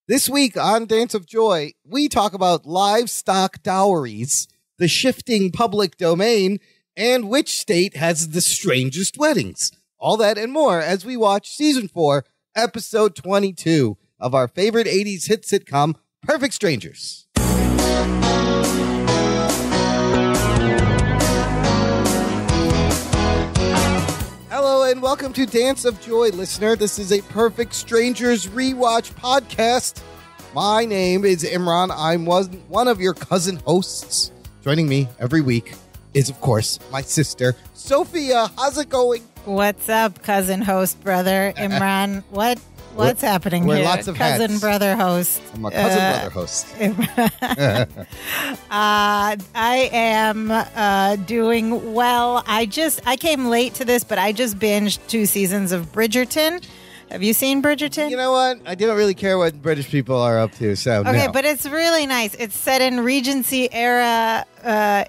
This week on Dance of Joy, we talk about livestock dowries, the shifting public domain, and which state has the strangest weddings. All that and more as we watch Season 4, Episode 22 of our favorite 80s hit sitcom, Perfect Strangers. Hello and welcome to Dance of Joy, listener. This is a Perfect Strangers rewatch podcast. My name is Imran. I'm one of your cousin hosts. Joining me every week is, of course, my sister, Sophia. How's it going? What's up, cousin host brother Imran? What's happening we're here? Lots of cousin hats. Brother host. I'm a cousin brother host. I am doing well. I came late to this, but I just binged 2 seasons of Bridgerton. Have you seen Bridgerton? You know what? I didn't really care what British people are up to, so okay, no. But it's really nice. It's set in Regency era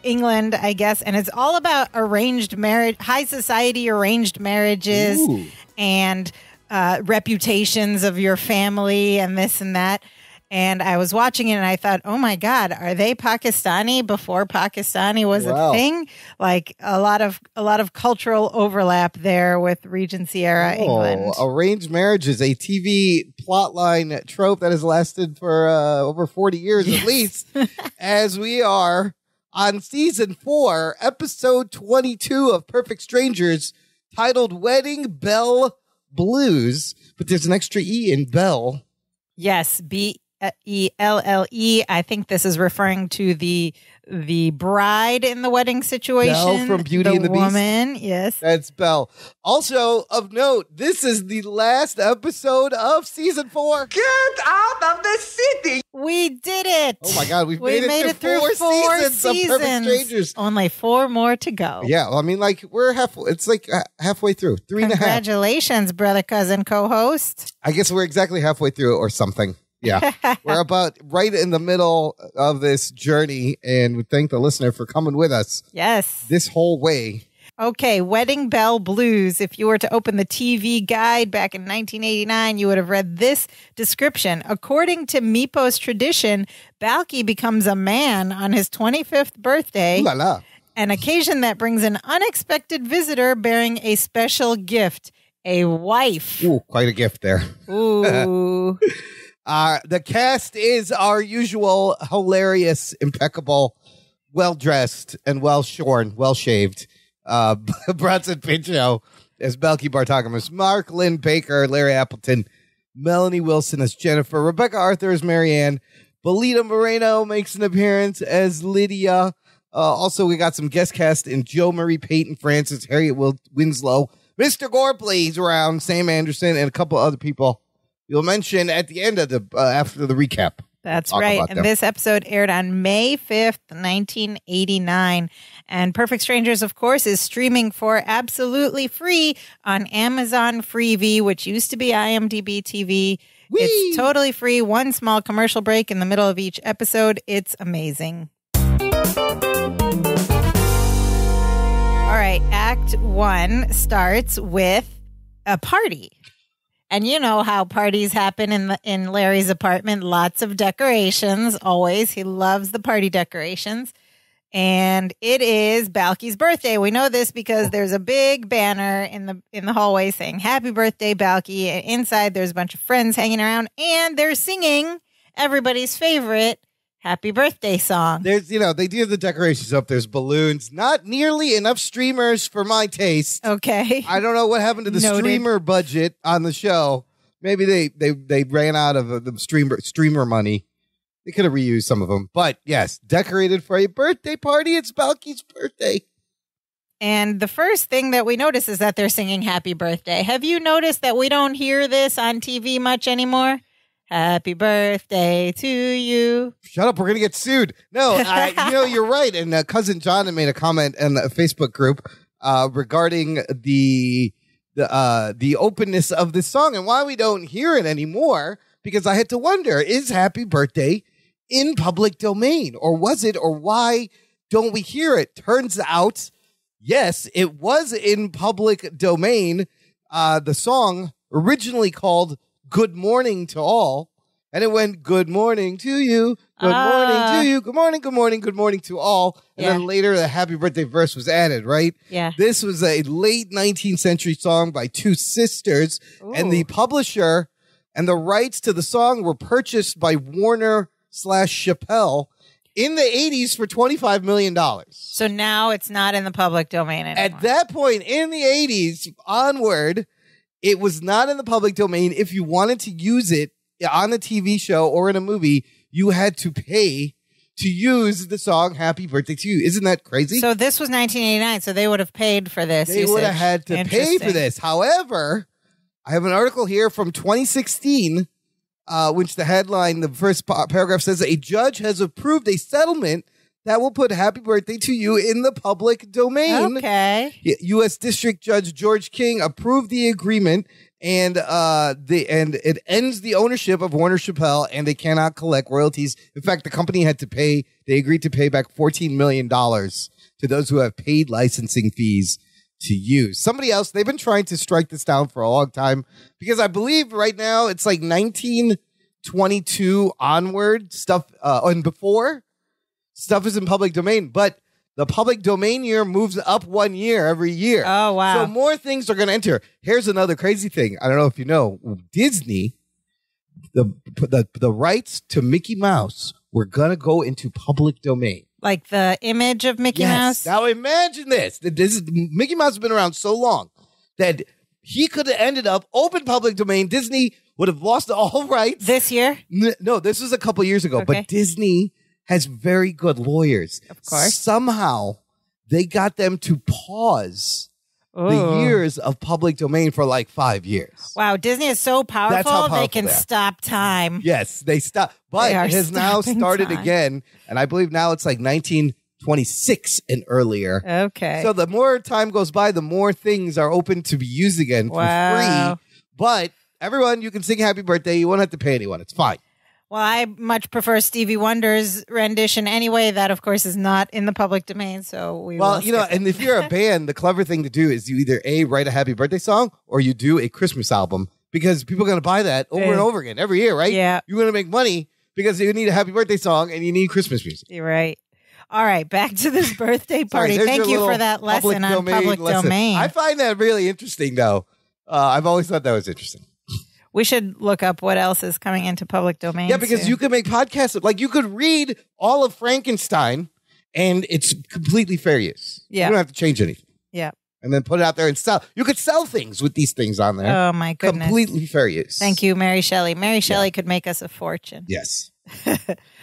England, I guess, and it's all about arranged marriage, high society arranged marriages. Ooh. And reputations of your family and this and that. And I was watching it and I thought, oh my God, are they Pakistani before Pakistani was a thing? Like a lot of cultural overlap there with Regency era England. Arranged marriage is a TV plotline trope that has lasted for over 40 years at least, as we are on Season 4, Episode 22 of Perfect Strangers, titled Wedding Belle Blues, but there's an extra E in Belle. Yes, B-E-L-L-E. I think this is referring to the bride in the wedding situation. Belle from Beauty and the Beast. Woman, yes. That's Belle. Also, of note, this is the last episode of Season 4. Get out of the city! We did it! Oh my God, we made made it through four seasons of Perfect Strangers. Only 4 more to go. Yeah, I mean, like, we're halfway through. 3.5. Congratulations, brother, cousin, co-host. I guess we're exactly halfway through or something. Yeah, we're about right in the middle of this journey, and we thank the listener for coming with us. Yes. This whole way. Okay, Wedding Belle Blues. If you were to open the TV guide back in 1989, you would have read this description. According to Meepo's tradition, Balki becomes a man on his 25th birthday, Ooh la la. an occasion that brings an unexpected visitor bearing a special gift, a wife. Ooh, quite a gift there. Ooh. The cast is our usual hilarious, impeccable, well-dressed, and well-shorn, well-shaved. Bronson Pinchot as Balki Bartokomous, Mark Lynn Baker, Larry Appleton, Melanie Wilson as Jennifer, Rebecca Arthur as Marianne, Belita Moreno makes an appearance as Lydia. Also, we got some guest cast in Joe Marie Peyton Francis, Harriet Winslow, Mr. Gorpley, he's around, Sam Anderson, and a couple other people you'll mention at the end of the after the recap. That's right. And this episode aired on May 5th, 1989. And Perfect Strangers, of course, is streaming for absolutely free on Amazon Freevee, which used to be IMDb TV. Whee! It's totally free. One small commercial break in the middle of each episode. It's amazing. All right. Act 1 starts with a party. And you know how parties happen in Larry's apartment. Lots of decorations, always. He loves the party decorations. And it is Balki's birthday. We know this because there's a big banner in the hallway saying, "Happy birthday, Balki." And inside, there's a bunch of friends hanging around, and they're singing everybody's favorite happy birthday song. There's, they do have the decorations up. There's balloons. Not nearly enough streamers for my taste. Okay. I don't know what happened to the streamer budget on the show. Maybe they ran out of the streamer money. They could have reused some of them. But yes, decorated for a birthday party. It's Balki's birthday. And the first thing that we notice is that they're singing happy birthday. Have you noticed that we don't hear this on TV much anymore? Happy birthday to you. Shut up. We're going to get sued. No, you're right. And Cousin John had made a comment in the Facebook group regarding the openness of this song and why we don't hear it anymore. Because I had to wonder, is Happy Birthday in public domain? Or was it? Or why don't we hear it? Turns out, yes, it was in public domain. The song originally called Good Morning to All And it went, good morning to you. Good morning to you. Good morning, good morning, good morning to all. And then later the happy birthday verse was added, right? Yeah. This was a late 19th century song by two sisters. Ooh. And the publisher and the rights to the song were purchased by Warner/Chappell in the 80s for $25 million. So now it's not in the public domain anymore. At that point in the 80s onward, it was not in the public domain. If you wanted to use it on a TV show or in a movie, you had to pay to use the song Happy Birthday to You. Isn't that crazy? So this was 1989, so they would have paid for this. They would have had to pay for this. However, I have an article here from 2016, which the headline, the first paragraph says, a judge has approved a settlement that will put Happy Birthday to You in the public domain. Okay. U.S. District Judge George King approved the agreement, and it ends the ownership of Warner Chappell, and they cannot collect royalties. In fact, the company had to pay. They agreed to pay back $14 million to those who have paid licensing fees to use. Somebody else, they've been trying to strike this down for a long time because I believe right now it's like 1922 onward stuff, and before. Stuff is in public domain, but the public domain year moves up 1 year every year. Oh, wow. So more things are going to enter. Here's another crazy thing. I don't know if you know, Disney, the rights to Mickey Mouse were going to go into public domain. Like the image of Mickey Mouse? Now imagine this. Mickey Mouse has been around so long that he could have ended up open public domain. Disney would have lost all rights. This year? No, this was a couple years ago, but Disney has very good lawyers. Of course. Somehow they got them to pause the years of public domain for like 5 years. Wow, Disney is so powerful, they can they are. stop time. Yes, they stop. But it has now started again, and I believe now it's like 1926 and earlier. Okay. So the more time goes by, the more things are open to be used again for free. But everyone, you can sing Happy Birthday. You won't have to pay anyone. It's fine. Well, I much prefer Stevie Wonder's rendition anyway. That, of course, is not in the public domain. So we will you know, and if you're a band, the clever thing to do is you either write a happy birthday song or you do a Christmas album because people are going to buy that over and over again every year, right? Yeah. You're going to make money because you need a happy birthday song and you need Christmas music. You're right. All right, back to this birthday party. Thank you for that lesson on public domain. I find that really interesting, though. I've always thought that was interesting. We should look up what else is coming into public domain. Yeah, because you could make podcasts. Like you could read all of Frankenstein and it's completely fair use. Yeah. You don't have to change anything. Yeah. And then put it out there and sell. You could sell things with these things on there. Oh, my goodness. Completely fair use. Thank you, Mary Shelley. Mary Shelley could make us a fortune. Yes.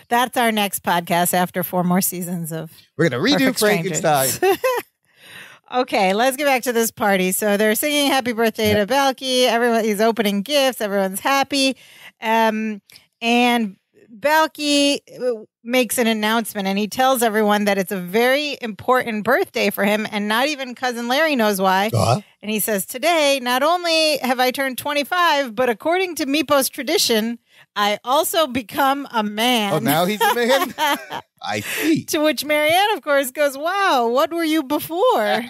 That's our next podcast after 4 more seasons of We're going to redo Perfect Frankenstein. Okay, let's get back to this party. So they're singing happy birthday to Balky. Everyone is opening gifts. Everyone's happy. And Balky makes an announcement and he tells everyone that it's a very important birthday for him and not even Cousin Larry knows why. And he says, today, not only have I turned 25, but according to Meepo's tradition, I also become a man. Oh, now he's a man? I see. To which Marianne, of course, goes, wow, what were you before?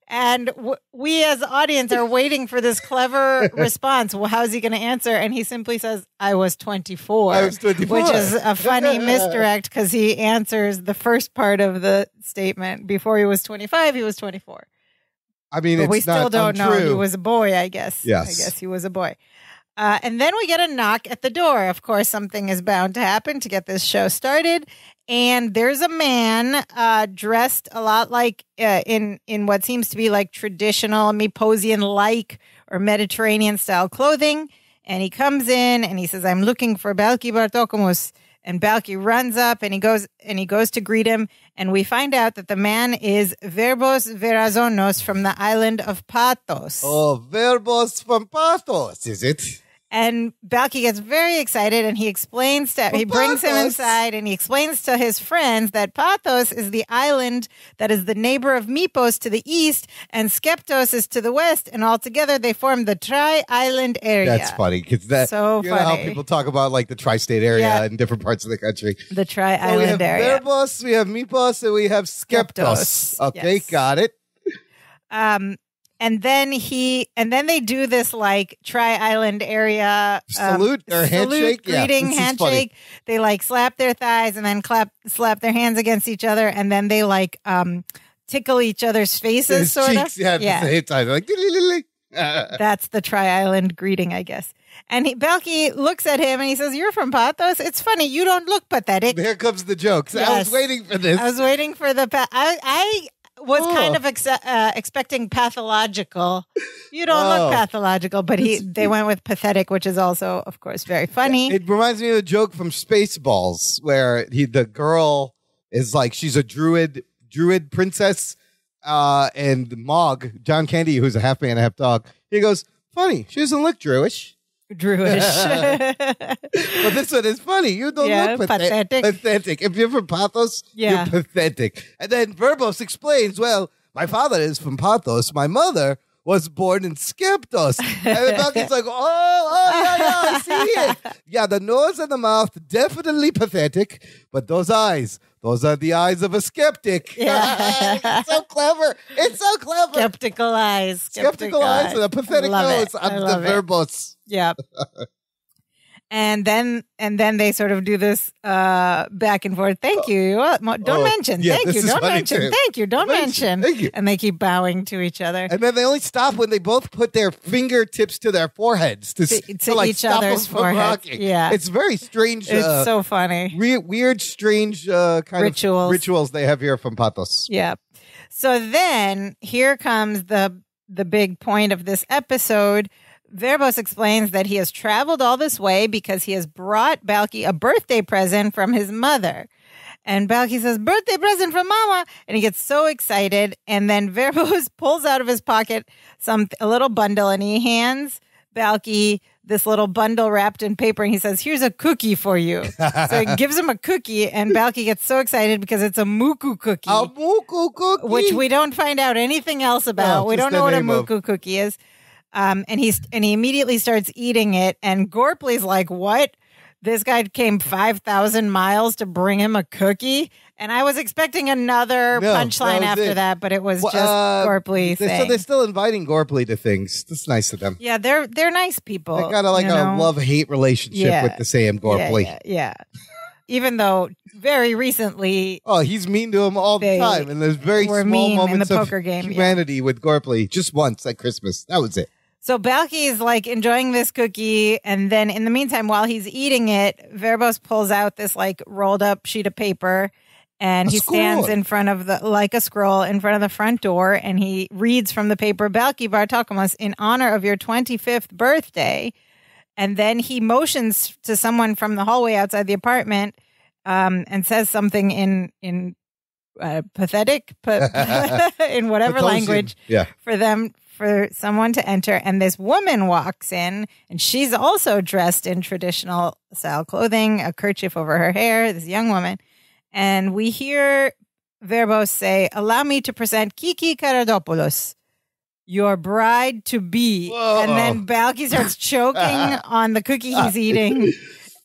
And we as the audience are waiting for this clever response. Well, how's he going to answer? And he simply says, I was 24. I was 24. Which is a funny misdirect because he answers the first part of the statement. Before he was 25, he was 24. I mean, but we still don't know. He was a boy, I guess. Yes. I guess he was a boy. And then we get a knock at the door. Of course, something is bound to happen to get this show started. And there's a man dressed a lot like in what seems to be like traditional Meeposian-like or Mediterranean-style clothing. And he comes in and he says, I'm looking for Balky Bartokomous. And Balky runs up and he goes to greet him. And we find out that the man is Verbos Verazonos from the island of Patos. Oh, Verbos from Patos, is it? And Balky gets very excited and he explains he brings him inside and he explains to his friends that Patos is the island that is the neighbor of Meepos to the east and Skeptos is to the west. And altogether they form the Tri-Island area. That's funny because that so you know how people talk about like the tri-state area in different parts of the country. The Tri-Island area. We have Verbos, we have Meepos, and we have Skeptos. Okay, yes. got it. And then they do this like Tri-Island area salute or handshake, greeting, handshake. They like slap their thighs and then slap their hands against each other, and then they like tickle each other's faces, sort cheeks, of. At the same time, like. That's the Tri-Island greeting, I guess. And Balki looks at him and he says, "You're from Pathos? It's funny. You don't look pathetic." Here comes the jokes. Yes. I was waiting for this. I was waiting for the... I was kind of expecting pathological. You don't look pathological, but they went with pathetic, which is also, of course, very funny. It reminds me of a joke from Spaceballs where the girl is like, she's a druid princess, and Mog, John Candy, who's a half man, half dog, he goes, "Funny, she doesn't look Druish." But this one is funny. You don't look pathetic. If you're from Pathos, you're pathetic. And then Verbos explains, well, my father is from Pathos. My mother was born in Skeptos. And the Balki's like, yeah, I see it. Yeah, the nose and the mouth, definitely pathetic. But those eyes, those are the eyes of a skeptic. Yeah. It's so clever. It's so clever. Skeptical eyes. Skeptical eyes and a pathetic nose on the Verbos. Yeah. And then they sort of do this back and forth. Thank you. Don't mention. Thank you. Don't mention. Too. Thank you. Don't mention. Thank you. And they keep bowing to each other. And then they only stop when they both put their fingertips to their foreheads to like each stop other's them from rocking. Yeah, it's very strange. It's so funny. Weird, strange kind of rituals they have here from Pathos. Yeah. So then here comes the big point of this episode. Verbos explains that he has traveled all this way because he has brought Balki a birthday present from his mother. And Balki says, "Birthday present from Mama." And he gets so excited. And then Verbos pulls out of his pocket a little bundle and he hands Balki this little bundle wrapped in paper. And he says, "Here's a cookie for you." So he gives him a cookie and Balki gets so excited because it's a muku cookie. A muku cookie? Which we don't find out anything else about. We don't know what a muku cookie is. And he immediately starts eating it, and Gorpley's like, "What? This guy came 5,000 miles to bring him a cookie?" And I was expecting another punchline after that, but it was just Gorpley saying. So they're still inviting Gorpley to things. That's nice of them. Yeah, they're nice people. They got a love-hate relationship with the Sam Gorpley. Yeah. Even though very recently... Oh, he's mean to him all the time. And there's very small moments of humanity with Gorpley. Just once at Christmas. That was it. So Balki is like enjoying this cookie, and then in the meantime, while he's eating it, Verbos pulls out this like rolled up sheet of paper, and he stands in front of like a scroll in front of the front door, and he reads from the paper, "Balki Bartokomos, in honor of your 25th birthday." And then he motions to someone from the hallway outside the apartment, and says something in pathetic, in whatever language, for someone to enter. And this woman walks in, and she's also dressed in traditional style clothing, a kerchief over her hair, this young woman. And we hear Verbos say, "Allow me to present Kiki Karadopoulos, your bride to be." Whoa. And then Balki starts choking on the cookie he's eating.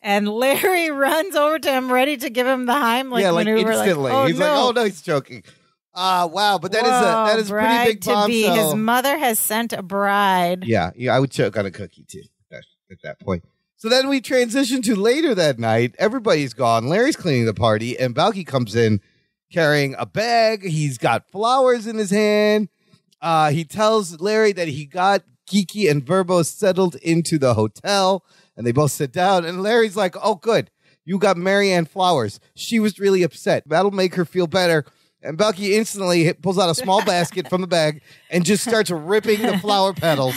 And Larry runs over to him, ready to give him the Heimlich maneuver. Instantly. He's like, "Oh no, he's choking." Wow, but that is a pretty big bombshell. His mother has sent a bride. Yeah, I would choke on a cookie too at that point. So then we transition to later that night. Everybody's gone. Larry's cleaning the party, and Balki comes in carrying a bag. He's got flowers in his hand. He tells Larry that he got Kiki and Verbos settled into the hotel, and they both sit down. And Larry's like, "Oh, good. You got Marianne flowers. She was really upset. That'll make her feel better." And Balki instantly pulls out a small basket from the bag and just starts ripping the flower petals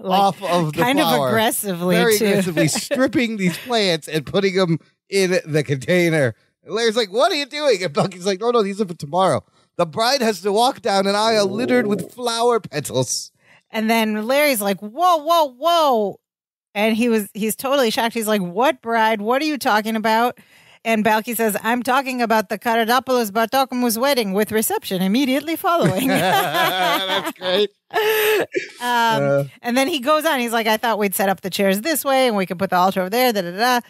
off of the kind flower. Of aggressively, very aggressively, stripping these plants and putting them in the container. And Larry's like, "What are you doing?" And Balki's like, "No, these are for tomorrow. The bride has to walk down an aisle littered with flower petals." And then Larry's like, whoa. And he's totally shocked. He's like, "What bride? What are you talking about?" And Balki says, "I'm talking about the Karadopoulos Bartokomous wedding with reception immediately following." That's great. And then he goes on. He's like, "I thought we'd set up the chairs this way and we could put the altar over there, da-da-da."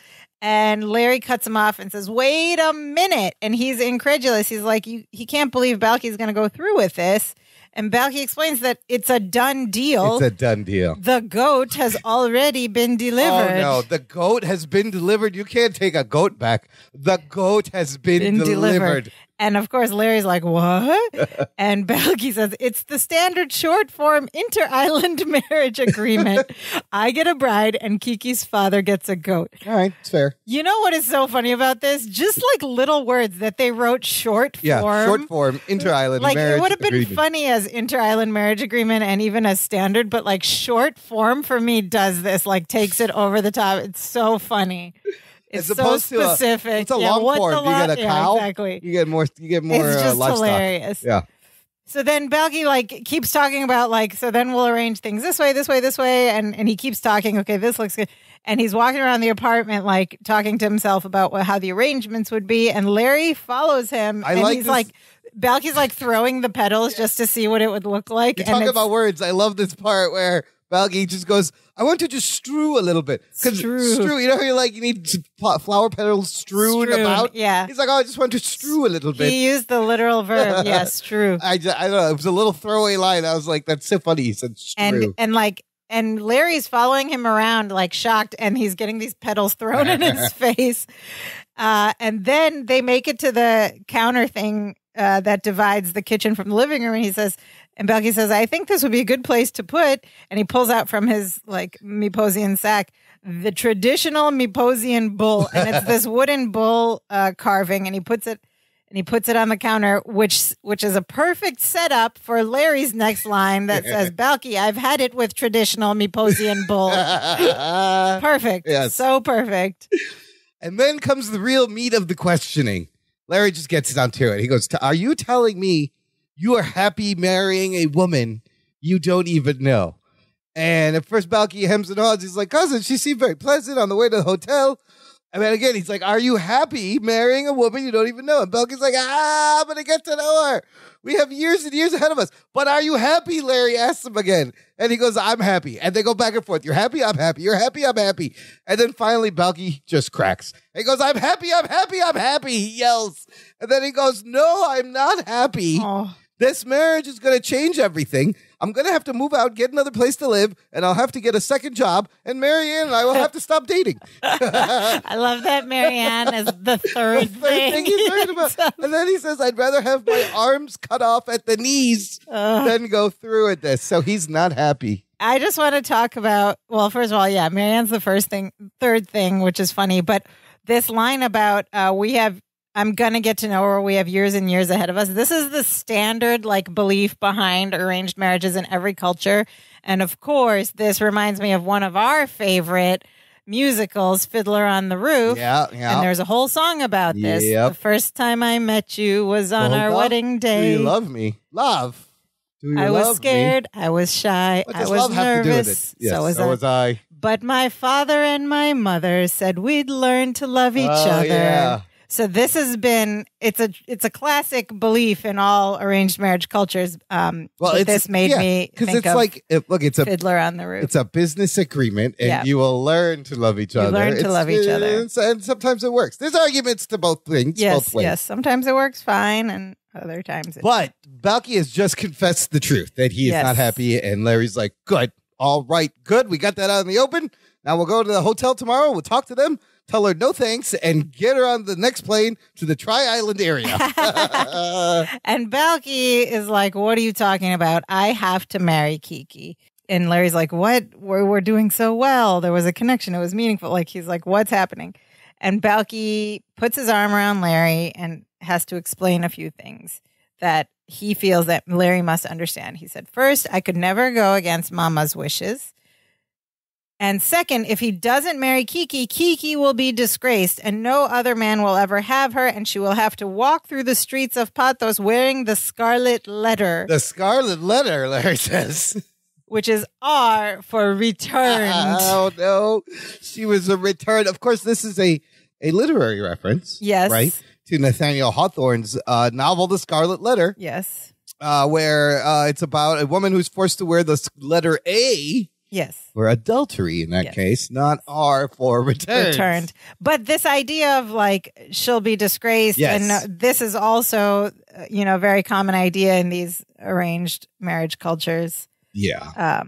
And Larry cuts him off and says, "Wait a minute." And he's incredulous. He's like, he can't believe Balki's going to go through with this. And Balky explains that it's a done deal. It's a done deal. The goat has already been delivered. Oh, no. The goat has been delivered. You can't take a goat back. The goat has been delivered. And of course, Larry's like, what? And Balky says, it's the standard short form inter-island marriage agreement. I get a bride and Kiki's father gets a goat. All right, it's fair. You know what is so funny about this? Just like little words that they wrote short form. Yeah, short form inter-island marriage agreement. It would have been funny as inter-island marriage agreement and even as standard, but like short form for me does this, like takes it over the top. It's so funny. It's so specific. It's a long form. You get a cow. Exactly. You get more. It's just livestock. Hilarious. Yeah. So then Balky like keeps talking about like, so then we'll arrange things this way, and he keeps talking. Okay, this looks good. And he's walking around the apartment like talking to himself about how the arrangements would be. And Larry follows him. He's like, Balky's like throwing the petals just to see what it would look like. You talk about words. I love this part where Balky just goes, I want to just strew a little bit. Because strew, you know how you're like, you need flower petals strewn about? Yeah. He's like, oh, I just want to strew a little bit. He used the literal verb. Yeah, strew. I don't know. It was a little throwaway line. I was like, that's so funny. He said strew. And Larry's following him around like shocked, and he's getting these petals thrown in his face. And then they make it to the counter thing that divides the kitchen from the living room. And Balky says, I think this would be a good place to put. And he pulls out from his like Miposian sack the traditional Miposian bull. And it's this wooden bull carving. And he puts it on the counter, which is a perfect setup for Larry's next line that says, Balky, I've had it with traditional Miposian bull. Perfect. Yes. So perfect. And then comes the real meat of the questioning. Larry just gets down to it. He goes, are you telling me you are happy marrying a woman you don't even know? And at first, Balky hems and haws. He's like, cousin, she seemed very pleasant on the way to the hotel. And then again, he's like, are you happy marrying a woman you don't even know? And Balky's like, I'm going to get to know her. We have years and years ahead of us. But are you happy? Larry asks him again. And he goes, I'm happy. And they go back and forth. You're happy? I'm happy. You're happy? I'm happy. And then finally, Balky just cracks. He goes, I'm happy. I'm happy. I'm happy. He yells. And then he goes, no, I'm not happy. Oh. This marriage is going to change everything. I'm going to have to move out, get another place to live, and I'll have to get a second job, and Marianne and I will have to stop dating. I love that Marianne is the third thing he's talking about. And then he says, I'd rather have my arms cut off at the knees than go through with this. So he's not happy. I just want to talk about, well, first of all, yeah, Marianne's the third thing, which is funny. But this line about I'm going to get to know her. We have years and years ahead of us. This is the standard like belief behind arranged marriages in every culture. And of course, this reminds me of one of our favorite musicals, Fiddler on the Roof. Yeah. And there's a whole song about this. Yep. The first time I met you was on our wedding day. Do you love me? Love. I was scared. Me? I was shy. I was nervous. Yes, so was I. But my father and my mother said we'd learn to love each other. Yeah. So this has been, it's a classic belief in all arranged marriage cultures. This made me think it's of like, it's a Fiddler on the Roof. It's a business agreement, and you will learn to love each other. You learn to love each other. And sometimes it works. There's arguments to both things. Both ways. Yes. Sometimes it works fine, and other times it But Balky has just confessed the truth, that he is not happy, and Larry's like, good. All right, good. We got that out in the open. Now we'll go to the hotel tomorrow. We'll talk to them. Tell her no thanks and get her on the next plane to the Tri-Island area. And Balky is like, what are you talking about? I have to marry Kiki. And Larry's like, what? We're doing so well. There was a connection. It was meaningful. Like, he's like, what's happening? And Balky puts his arm around Larry and has to explain a few things that he feels that Larry must understand. He said, first, I could never go against Mama's wishes. And second, if he doesn't marry Kiki, Kiki will be disgraced and no other man will ever have her, and she will have to walk through the streets of Patos wearing the scarlet letter. The scarlet letter, Larry says. Which is R for returned. Oh, no. She was a return. Of course, this is a literary reference. Yes. Right? To Nathaniel Hawthorne's novel, The Scarlet Letter. Yes. Where it's about a woman who's forced to wear the letter A Yes. Or adultery in that case, not R for returned. But this idea of like she'll be disgraced, and this is also, a very common idea in these arranged marriage cultures. Yeah.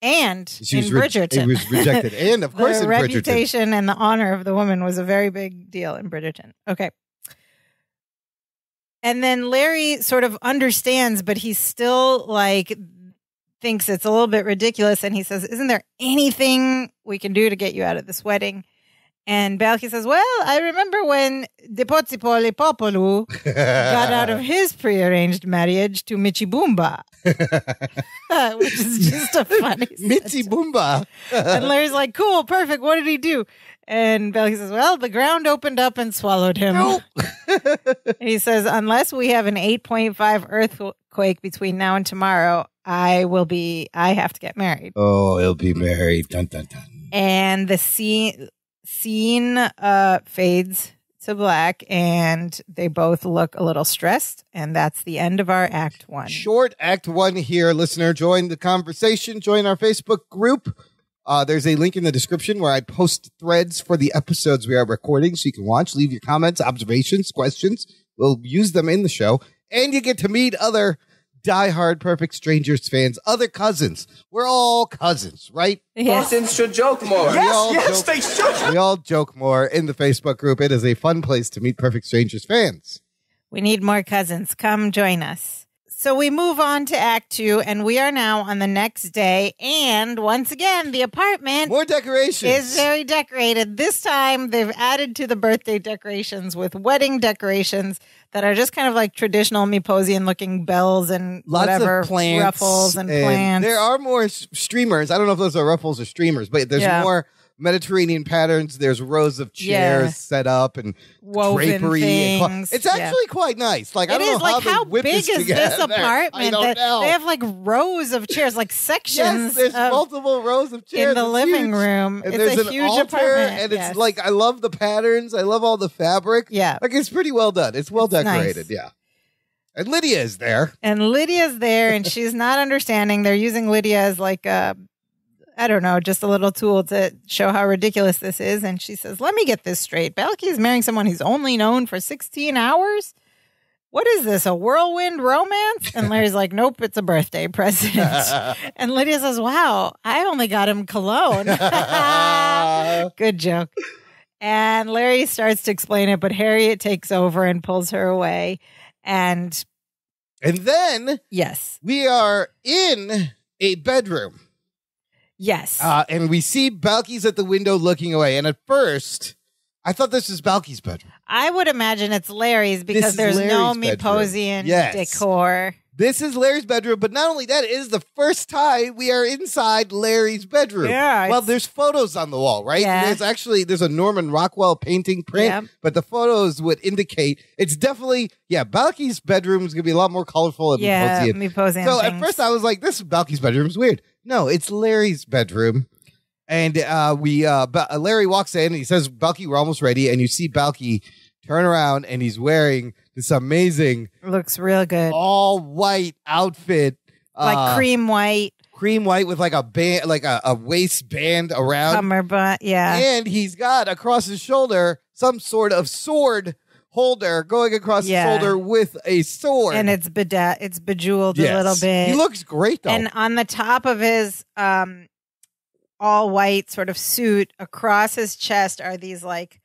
And in Bridgerton. It was rejected. And of course in Bridgerton. The reputation and the honor of the woman was a very big deal in Bridgerton. Okay. And then Larry sort of understands, but he still like thinks it's a little bit ridiculous. And he says, isn't there anything we can do to get you out of this wedding? And Belki says, well, I remember when Depozipoli Popolu got out of his prearranged marriage to Michibumba, which is just a funny Michibumba. And Larry's like, cool, perfect. What did he do? And Belki says, well, the ground opened up and swallowed him. Nope. And he says, unless we have an 8.5 earthquake between now and tomorrow, I have to get married. Oh, he'll be married. Dun, dun, dun. And the scene fades to black, and they both look a little stressed, and that's the end of our Act 1. Short Act 1 here, listener. Join the conversation. Join our Facebook group. There's a link in the description where I post threads for the episodes we are recording, so you can watch, leave your comments, observations, questions. We'll use them in the show, and you get to meet other diehard Perfect Strangers fans, other cousins. We're all cousins, right? Yes. Cousins should joke more. They should. We all joke more in the Facebook group. It is a fun place to meet Perfect Strangers fans. We need more cousins. Come join us. So we move on to Act 2, and we are now on the next day. And once again, the apartment more decorations is very decorated. This time, they've added to the birthday decorations with wedding decorations that are just kind of like traditional Meposian-looking bells and lots whatever, of plants, ruffles and plants. There are more streamers. I don't know if those are ruffles or streamers, but there's more Mediterranean patterns. There's rows of chairs set up and woven drapery. Things. It's actually quite nice. Like, I don't know how big is this apartment? I don't know. They have like rows of chairs, like sections. Yes, there's multiple rows of chairs in the living room. And it's there's a an huge altar, apartment, and it's like, I love the patterns. I love all the fabric. Yeah, like it's pretty well done. It's well decorated. Nice. Yeah. And Lydia is there. And she's not understanding. They're using Lydia as like I don't know, just a little tool to show how ridiculous this is. And she says, let me get this straight. Belki is marrying someone he's only known for 16 hours? What is this, a whirlwind romance? And Larry's like, nope, it's a birthday present. And Lydia says, wow, I only got him cologne. Good joke. And Larry starts to explain it, but Harriet takes over and pulls her away. And then we are in a bedroom. Yes. And we see Balki's at the window looking away. And at first, I thought this was Balki's bedroom. I would imagine it's Larry's because there's no Meposian decor. This is Larry's bedroom. But not only that, it is the first time we are inside Larry's bedroom. Yeah. Well, there's photos on the wall, right? Yeah. There's a Norman Rockwell painting print, but the photos would indicate it's definitely, Balki's bedroom is going to be a lot more colorful and Meposian. So at first I was like, this Balki's bedroom is weird. No, it's Larry's bedroom. And Larry walks in and he says, Balki, we're almost ready. And you see Balki turn around and he's wearing this amazing, looks real good, all white outfit. Like cream white with like a band, like a waistband around. Cummerbund, And he's got across his shoulder some sort of sword holder going across his shoulder with a sword. And it's bejeweled a little bit. He looks great though. And on the top of his all white sort of suit, across his chest are these like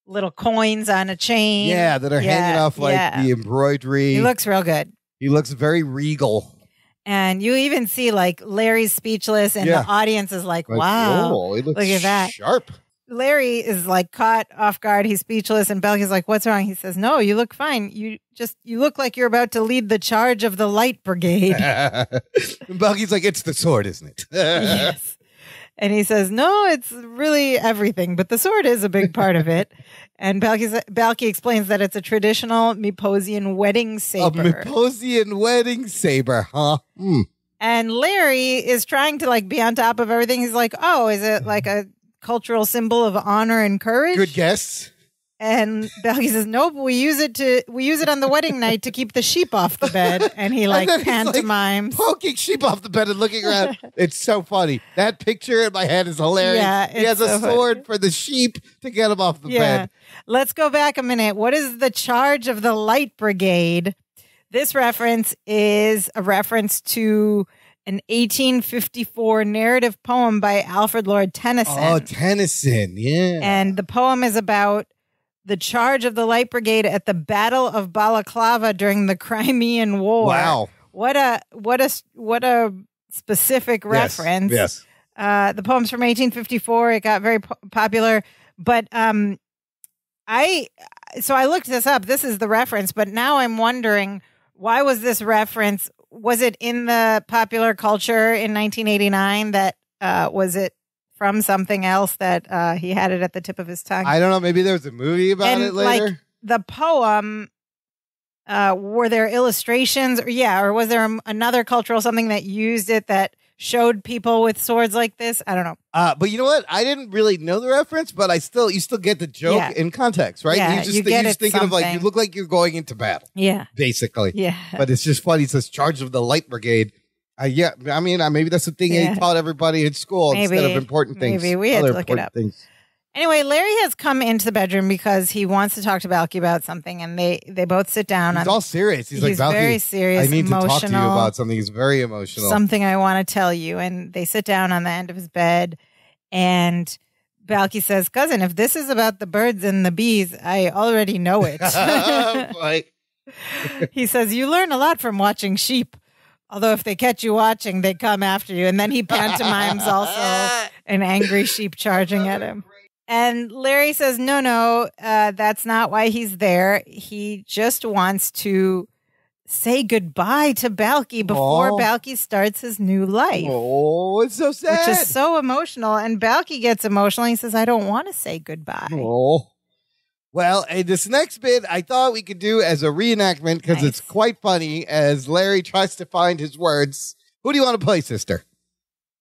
little coins on a chain. Yeah, that are hanging off like the embroidery. He looks real good. He looks very regal. And you even see like Larry's speechless and the audience is like, wow, look at that. Sharp. Larry is like caught off guard. He's speechless. And Belki's like, what's wrong? He says, no, you look fine. You look like you're about to lead the charge of the light brigade. And Belki's like, it's the sword, isn't it? Yes. And he says, no, it's really everything, but the sword is a big part of it. And Balki explains that it's a traditional Meposian wedding saber. A Meposian wedding saber, huh? And Larry is trying to like be on top of everything. He's like, oh, is it like a cultural symbol of honor and courage? Good guess. And Belky says, nope, we use it on the wedding night to keep the sheep off the bed. And he like pantomimes. Like, poking sheep off the bed and looking around. It's so funny. That picture in my head is hilarious. Yeah, he has a sword for the sheep to get him off the bed. Let's go back a minute. What is the charge of the Light Brigade? This reference is a reference to an 1854 narrative poem by Alfred Lord Tennyson. Oh, Tennyson, yeah. And the poem is about the charge of the Light Brigade at the Battle of Balaclava during the Crimean War. Wow. What a specific reference. Yes. The poem's from 1854. It got very popular. But I looked this up. This is the reference. But now I'm wondering, why was this reference? Was it in the popular culture in 1989? That was it from something else that he had it at the tip of his tongue? I don't know. Maybe there was a movie about it later. Like the poem, were there illustrations? Or was there another cultural something that used it that showed people with swords like this? I don't know. But you know what? I didn't really know the reference, but you still get the joke in context, right? Yeah, you're just thinking of like, you look like you're going into battle. Yeah. Basically. Yeah. But it's just funny. It says charge of the Light Brigade. Yeah. I mean, maybe that's the thing he taught everybody in school instead of important things. Maybe we had to look it up. Things. Anyway, Larry has come into the bedroom because he wants to talk to Balky about something, and they both sit down. He's all serious. He's like, Balky, very serious, I need emotional, to talk to you about something. He's very emotional. Something I want to tell you. And they sit down on the end of his bed, and Balky says, cousin, if this is about the birds and the bees, I already know it. He says, you learn a lot from watching sheep. Although if they catch you watching, they come after you. And then he pantomimes also an angry sheep charging at him. And Larry says, no, that's not why he's there. He just wants to say goodbye to Balky before Balky starts his new life. Oh, it's so sad. Which is so emotional. And Balky gets emotional. He says, I don't want to say goodbye. Oh. Well, this next bit I thought we could do as a reenactment because it's quite funny as Larry tries to find his words. Who do you want to play, sister?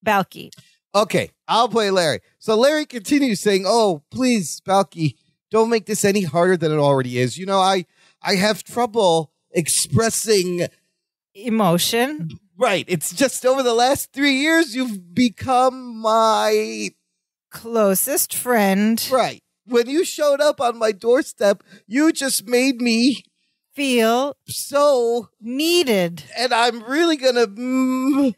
Balky. Okay, I'll play Larry. So Larry continues saying, oh, please, Balky, don't make this any harder than it already is. You know, I have trouble expressing emotion. Right. It's just over the last 3 years, you've become my closest friend. Right. When you showed up on my doorstep, you just made me feel so needed. And I'm really going to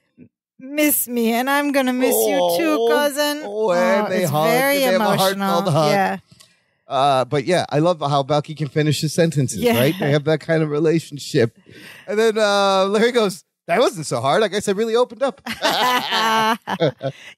miss me, and I'm gonna miss you too, cousin. And they it's hug, very and they emotional. Have a hug. Yeah. But yeah, I love how Balky can finish his sentences, right? They have that kind of relationship. And then Larry goes, that wasn't so hard. I guess I really opened up.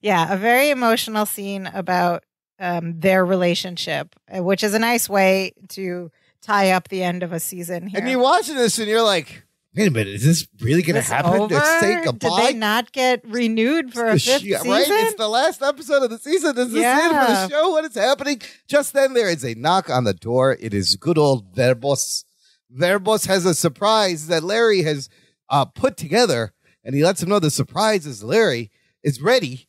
Yeah, a very emotional scene about their relationship, which is a nice way to tie up the end of a season here. And you're watching this and you're like, wait a minute, is this really going to happen? Over? To say goodbye? Did they not get renewed for a fifth season? Right? It's the last episode of the season. This is the end for the show. What is happening? Just then there is a knock on the door. It is good old Verbos. Verbos has a surprise that Larry has put together, and he lets him know the surprise is Larry is ready.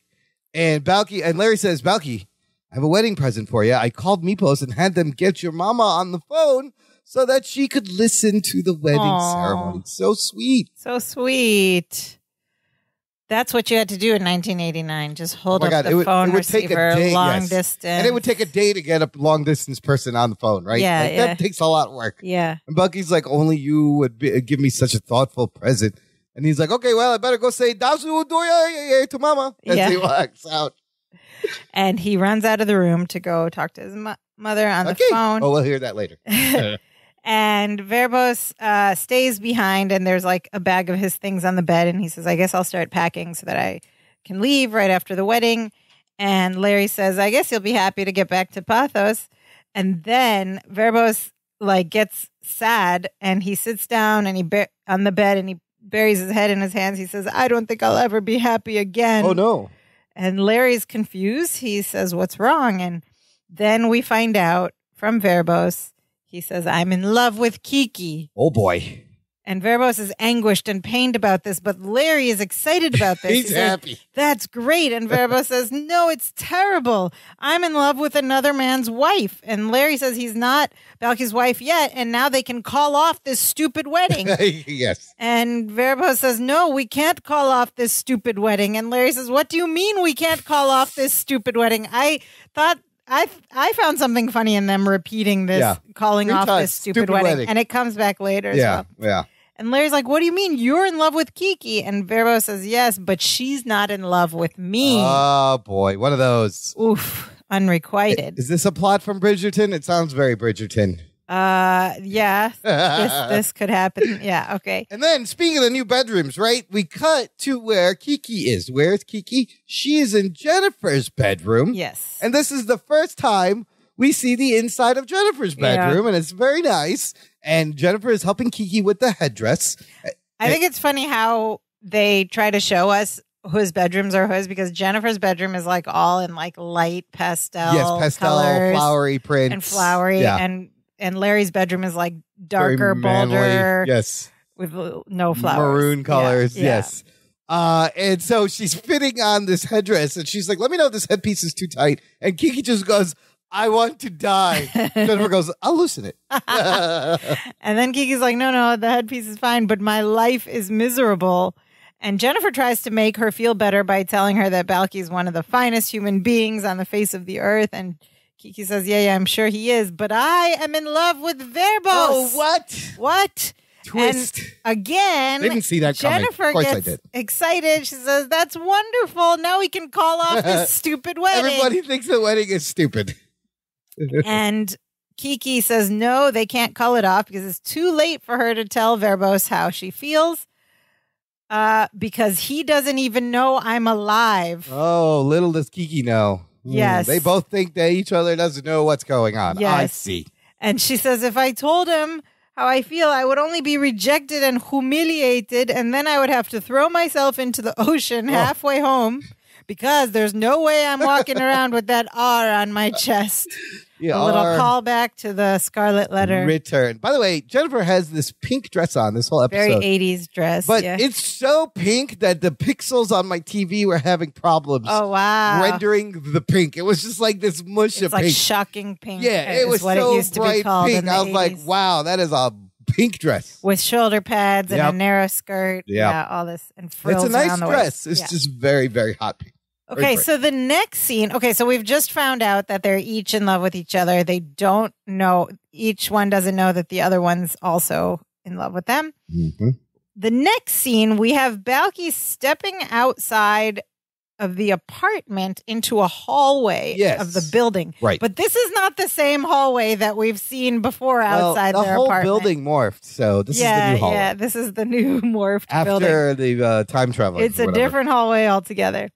And Larry says, Balky, I have a wedding present for you. I called Meepos and had them get your mama on the phone so that she could listen to the wedding ceremony. So sweet. So sweet. That's what you had to do in 1989. Just hold up the phone receiver long distance. And it would take a day to get a long distance person on the phone, right? Yeah, That takes a lot of work. Yeah. And Bucky's like, only you would give me such a thoughtful present. And he's like, okay, well, I better go say Dazu Doya to mama. As he walks out. And he runs out of the room to go talk to his mother on the phone. Oh, we'll hear that later. And Verbos stays behind, and there's like a bag of his things on the bed. And he says, I guess I'll start packing so that I can leave right after the wedding. And Larry says, I guess you'll be happy to get back to Pathos. And then Verbos like gets sad, and he sits down and on the bed, and he buries his head in his hands. He says, I don't think I'll ever be happy again. Oh, no. And Larry's confused. He says, what's wrong? And then we find out from Verbos, he says, I'm in love with Kiki. Oh, boy. And Verbos is anguished and pained about this, but Larry is excited about this. He's happy. That's great. And Verbos says, no, it's terrible. I'm in love with another man's wife. And Larry says he's not Balki's wife yet, and now they can call off this stupid wedding. Yes. And Verbos says, no, we can't call off this stupid wedding. And Larry says, what do you mean we can't call off this stupid wedding? I found something funny in them repeating this, calling off this stupid wedding. And it comes back later as well. Yeah. And Larry's like, what do you mean? You're in love with Kiki? And Verbos says, yes, but she's not in love with me. Oh, boy. One of those. Oof. Unrequited. Is this a plot from Bridgerton? It sounds very Bridgerton. Yeah. This could happen. Yeah, okay. And then, speaking of the new bedrooms, right? We cut to where Kiki is. Where is Kiki? She is in Jennifer's bedroom. Yes. And this is the first time we see the inside of Jennifer's bedroom, and it's very nice. And Jennifer is helping Kiki with the headdress. I think it's funny how they try to show us whose bedrooms are whose, because Jennifer's bedroom is like all in like light pastel colors, flowery prints. And flowery. And Larry's bedroom is like darker, bolder. Yes. With no flowers. Maroon colors. Yes. And so she's fitting on this headdress, and she's like, let me know if this headpiece is too tight. And Kiki just goes, I want to die. Jennifer goes, I'll loosen it. And then Kiki's like, no, the headpiece is fine, but my life is miserable. And Jennifer tries to make her feel better by telling her that Balki is one of the finest human beings on the face of the earth. And Kiki says, yeah, I'm sure he is, but I am in love with Verbos. Oh, what? What? Twist. And again, didn't see that coming. Jennifer of course gets I did. excited. She says, that's wonderful. Now we can call off this stupid wedding. Everybody thinks the wedding is stupid. And Kiki says, no, they can't call it off because it's too late for her to tell Verbos how she feels. Because he doesn't even know I'm alive. Oh, little does Kiki know. Yes. They both think that each other doesn't know what's going on. Yes. I see. And she says, if I told him how I feel, I would only be rejected and humiliated, and then I would have to throw myself into the ocean halfway home because there's no way I'm walking around with that R on my chest. Yeah, a little callback to the Scarlet Letter. Return. By the way, Jennifer has this pink dress on this whole episode. Very 80s dress. But it's so pink that the pixels on my TV were having problems. Oh, wow. Rendering the pink. It was just like this mush of like pink. Shocking pink. Yeah, it was what so it used to bright be called pink. in the I was 80s. like, wow, that is a pink dress. With shoulder pads and a narrow skirt. Yep. Yeah, all this. And frills It's a nice around the dress. waist. It's just very, very hot pink. Okay, so the next scene. Okay, so we've just found out that they're each in love with each other. They don't know. Each one doesn't know that the other one's also in love with them. Mm-hmm. The next scene, we have Balki stepping outside of the apartment into a hallway of the building. Right. But this is not the same hallway that we've seen before outside their apartment. The whole building morphed, so this is the new hallway. Yeah, this is the new morphed building. After the time travel. It's a different hallway altogether.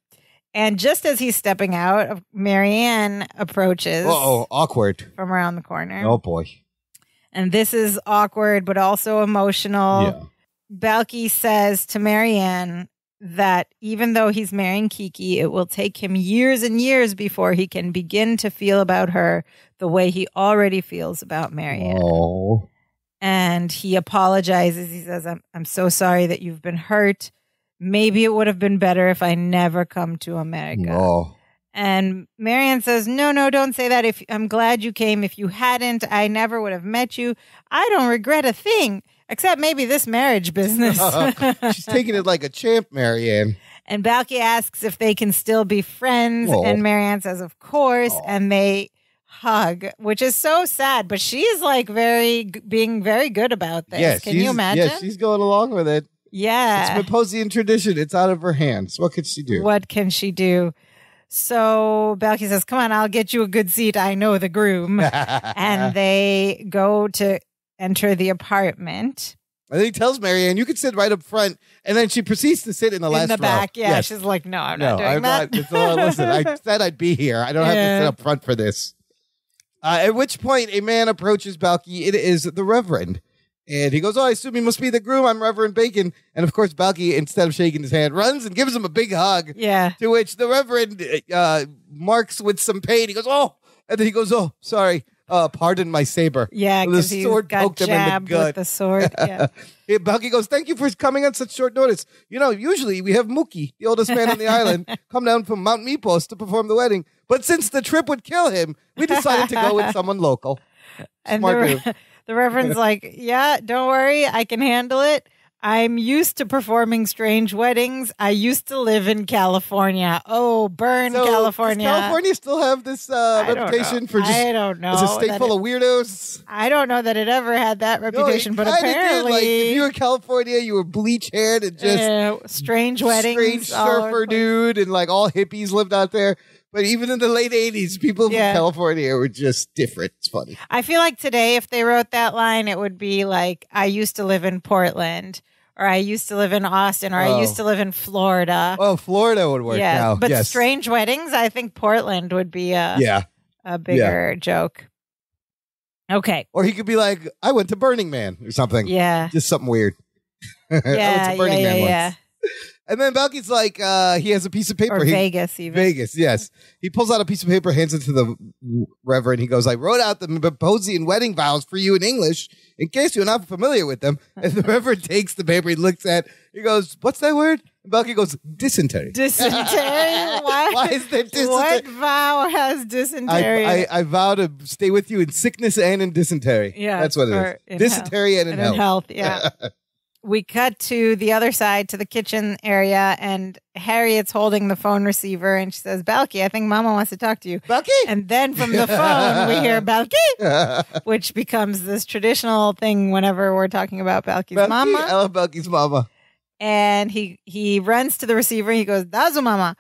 And just as he's stepping out, Marianne approaches. Uh-oh, awkward. From around the corner. Oh, boy. And this is awkward, but also emotional. Yeah. Balki says to Marianne that even though he's marrying Kiki, it will take him years and years before he can begin to feel about her the way he already feels about Marianne. Oh. And he apologizes. He says, I'm so sorry that you've been hurt. Maybe it would have been better if I never come to America. Oh. And Marianne says, no, don't say that. I'm glad you came. If you hadn't, I never would have met you. I don't regret a thing, except maybe this marriage business. She's taking it like a champ, Marianne. And Balki asks if they can still be friends. Oh. And Marianne says, of course. Oh. And they hug, which is so sad. But she is like being very good about this. Yes, can you imagine? Yes, she's going along with it. Yeah. It's Maposian tradition. It's out of her hands. What could she do? What can she do? So Balki says, come on, I'll get you a good seat. I know the groom. And they go to enter the apartment. And then he tells Marianne, you can sit right up front. And then she proceeds to sit in the last row. In the back, yeah. Yes. She's like, no, I'm not doing that. Listen, I said I'd be here. I don't have to sit up front for this. At which point, a man approaches Balki. It is the Reverend. And he goes, I assume he must be the groom. I'm Reverend Bacon. And of course, Balki, instead of shaking his hand, runs and gives him a big hug. Yeah. To which the Reverend marks with some pain. He goes, oh. And then he goes, oh, sorry. pardon my saber. Yeah, the because he sword got poked him in the jabbed gut. with the sword. Yeah. Hey, Balky goes, thank you for coming on such short notice. Usually we have Mookie, the oldest man on the island, come down from Mount Mepos to perform the wedding. But since the trip would kill him, we decided to go with someone local. And Smart move. the Reverend's like, yeah, don't worry. I can handle it. I'm used to performing strange weddings. I used to live in California. Oh, burn California. Does California still have this reputation for just... I don't know. It's a state full of weirdos. I don't know that it ever had that reputation, but apparently... Like, if you were in California, you were bleach-haired and just... strange weddings. Strange surfer dude and like all hippies lived out there. But even in the late 80s, people from California were just different. It's funny. I feel like today, if they wrote that line, it would be like, I used to live in Portland, or I used to live in Austin, or I used to live in Florida. Oh, Florida would work now. But strange weddings, I think Portland would be a bigger joke. Okay. Or he could be like, I went to Burning Man or something. Yeah. Just something weird. Yeah, I went to Burning Man once. yeah. And then Balky's like, he has a piece of paper. Or Vegas, even. Vegas, yes. He pulls out a piece of paper, hands it to the Reverend. He goes, I wrote out the Mepposian wedding vows for you in English in case you're not familiar with them. And the Reverend takes the paper, he looks at, he goes, what's that word? And Balky goes, dysentery. Dysentery? Why? Why is there dysentery? What vow has dysentery? I vow to stay with you in sickness and in dysentery. Yeah. That's what it is. Dysentery and in health. Yeah. We cut to the other side, to the kitchen area, and Harriet's holding the phone receiver, and she says, Balky, I think Mama wants to talk to you. Balky? And then from the phone, we hear Balky, which becomes this traditional thing whenever we're talking about Balky's mama. I love Balky's mama. And he runs to the receiver, and he goes, Dazu Mama.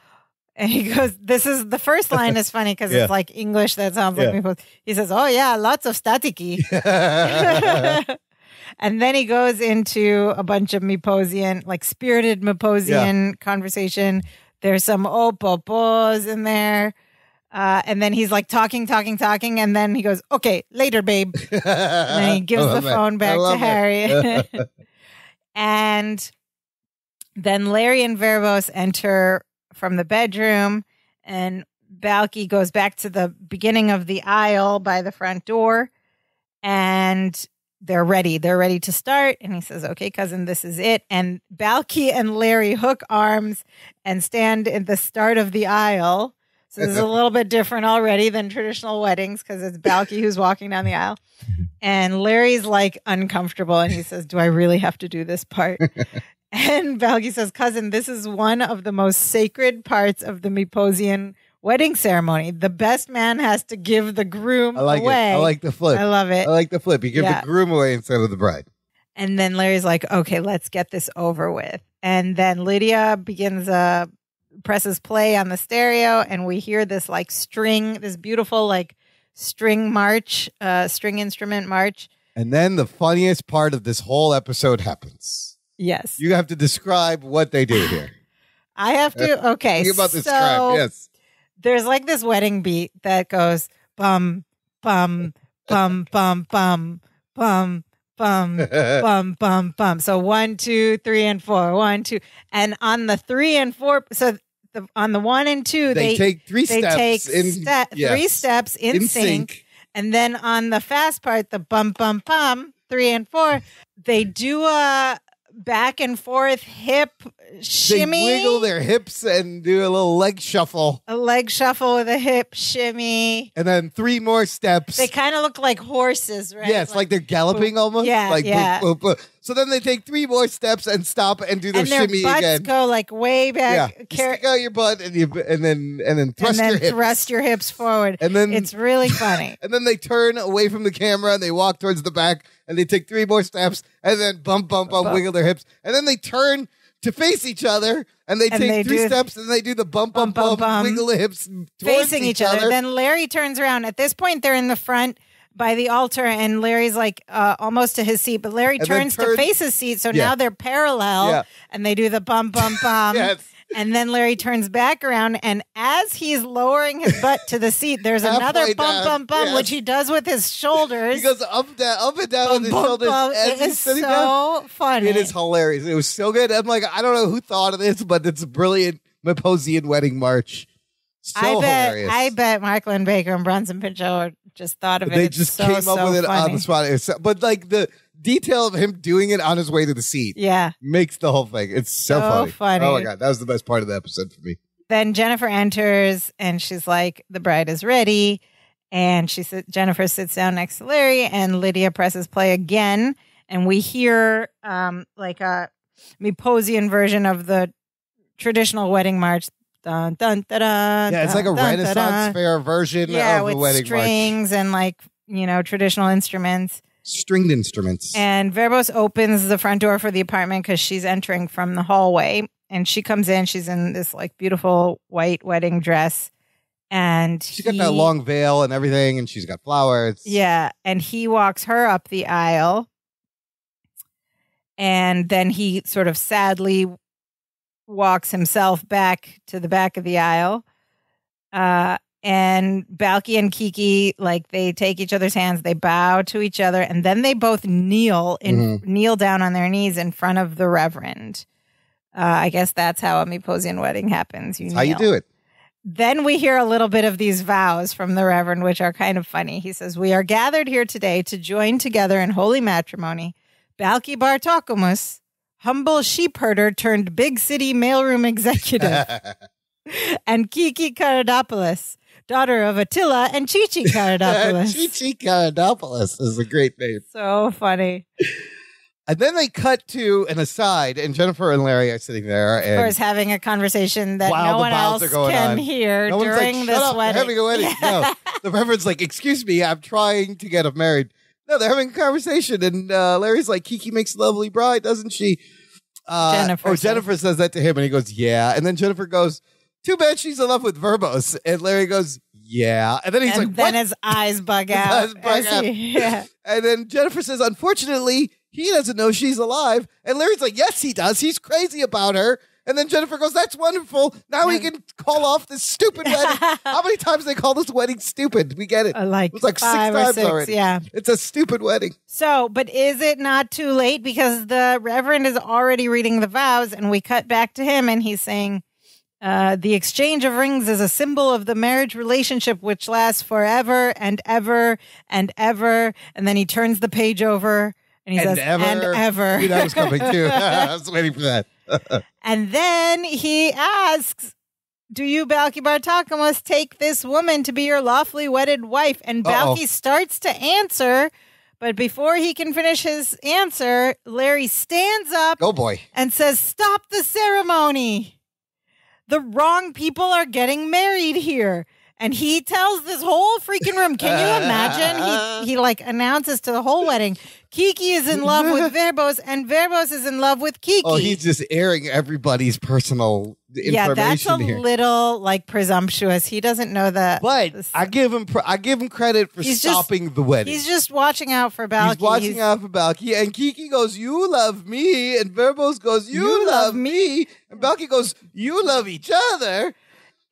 And he goes, the first line is funny because it's like English that sounds like me. He says, oh, yeah, lots of staticky. And then he goes into a bunch of Meposian, like spirited Meposian conversation. There's some opopos in there. And then he's like talking. And then he goes, okay, later, babe. And then he gives the phone back to Harriet. And then Larry and Verbos enter from the bedroom. And Balky goes back to the beginning of the aisle by the front door. And they're ready. They're ready to start. And he says, okay, cousin, this is it. And Balky and Larry hook arms and stand at the start of the aisle. So this is a little bit different already than traditional weddings because it's Balky who's walking down the aisle. And Larry's like uncomfortable. And he says, do I really have to do this part? And Balky says, cousin, this is one of the most sacred parts of the Meposian wedding ceremony. The best man has to give the groom away. I like the flip. I love it. I like the flip. You give the groom away instead of the bride. And then Larry's like, okay, let's get this over with. And then Lydia presses play on the stereo, and we hear this like this beautiful like string march, string instrument march. And then the funniest part of this whole episode happens. Yes. You have to describe what they do here. I have to. Okay. Think about this track. Yes. There's like this wedding beat that goes bum, bum, bum, bum, bum, bum, bum, bum, bum, bum. So 1, 2, 3, and 4. 1, 2. And on the 3 and 4, so on the 1 and 2, they take three steps. Three steps in sync. And then on the fast part, the bum, bum, bum, 3 and 4, they do a back and forth hip shimmy. They wiggle their hips and do a little leg shuffle. A leg shuffle with a hip shimmy. And then 3 more steps. They kind of look like horses, right? Yes, like they're galloping almost. Yeah, like yeah. Boop, boop, boop. So then they take 3 more steps and stop and do their shimmy again. And their again. butts go like way back. Yeah, you stick out your butt and then thrust your hips. Thrust your hips forward. And then it's really funny. And then they turn away from the camera and they walk towards the back and they take 3 more steps and then bump, wiggle their hips. And then they turn to face each other and they take 3 steps and they do the bump, wiggle the hips facing each other. Then Larry turns around. At this point, they're in the front by the altar and Larry's like almost to his seat, but Larry turns to face his seat. So now they're parallel and they do the bump. Yes. And then Larry turns back around, and as he's lowering his butt to the seat, there's another bump, which he does with his shoulders. He goes up and down with his shoulders. It is so funny. It is hilarious. It was so good. I'm like, I don't know who thought of this, but it's a brilliant Meposian wedding march. So hilarious. I bet Mark Lynn Baker and Bronson Pinchot are just thought of it. They It's just so, came up so with it funny. on the spot. But like the detail of him doing it on his way to the seat makes the whole thing. It's so funny. Oh my God. That was the best part of the episode for me. Then Jennifer enters and she's like, the bride is ready. And Jennifer sits down next to Larry and Lydia presses play again. And we hear like a Meposian version of the traditional wedding march. Dun, dun, dun, dun, yeah, it's like a Renaissance fair version of the wedding march. With strings and like, traditional instruments. Stringed instruments. And Verbos opens the front door for the apartment because she's entering from the hallway. And she comes in. She's in this like beautiful white wedding dress. And she's got that long veil and everything. And she's got flowers. Yeah. And he walks her up the aisle. And then he sort of sadly walks himself back to the back of the aisle. And Balki and Kiki, like, they take each other's hands, they bow to each other, and then they both kneel down on their knees in front of the Reverend. I guess that's how a Meposian wedding happens. That's how you do it. Then we hear a little bit of these vows from the Reverend, which are kind of funny. He says, "We are gathered here today to join together in holy matrimony. Balki Bartokomus, humble sheep herder turned big city mailroom executive, and Kiki Karadopoulos, daughter of Attila and Chichi Karadopoulos." Chichi Karadopoulos is a great name. So funny. And then they cut to an aside, and Jennifer and Larry are sitting there. And of course, having a conversation that no one else can hear during this wedding. They're having a wedding. Yeah. No, the Reverend's like, "Excuse me, I'm trying to get him married." No, they're having a conversation, and Larry's like, "Kiki makes a lovely bride, doesn't she?" Jennifer says that to him, and he goes, "Yeah." And then Jennifer goes, "Too bad she's in love with Verbos." And Larry goes, "Yeah." And then he's like, then "What?" his eyes bug out. And then Jennifer says, "Unfortunately, he doesn't know she's alive." And Larry's like, "Yes, he does. He's crazy about her." And then Jennifer goes, "That's wonderful. Now we can call off this stupid wedding." How many times they call this wedding stupid? We get it. Like, it's like 5 or 6 times 6, already. Yeah. It's a stupid wedding. So, but is it not too late? Because the Reverend is already reading the vows, and we cut back to him, and he's saying, "The exchange of rings is a symbol of the marriage relationship which lasts forever and ever and ever." And then he turns the page over, and he says, "And ever." You know, that was coming too. I was waiting for that. And then he asks, "Do you, Balki Bartokomus, take this woman to be your lawfully wedded wife?" And Balki starts to answer, but before he can finish his answer, Larry stands up and says, "Stop the ceremony. The wrong people are getting married here." And he tells this whole freaking room, can you imagine? He like announces to the whole wedding, Kiki is in love with Verbos and Verbos is in love with Kiki. Oh, he's just airing everybody's personal information. Yeah, that's a here. little like presumptuous. He doesn't know that. But I give him credit for stopping the wedding. He's just watching out for Balki. He's watching out for Balki. And Kiki goes, "You love me." And Verbos goes, you love me. And Balki goes, "You love each other."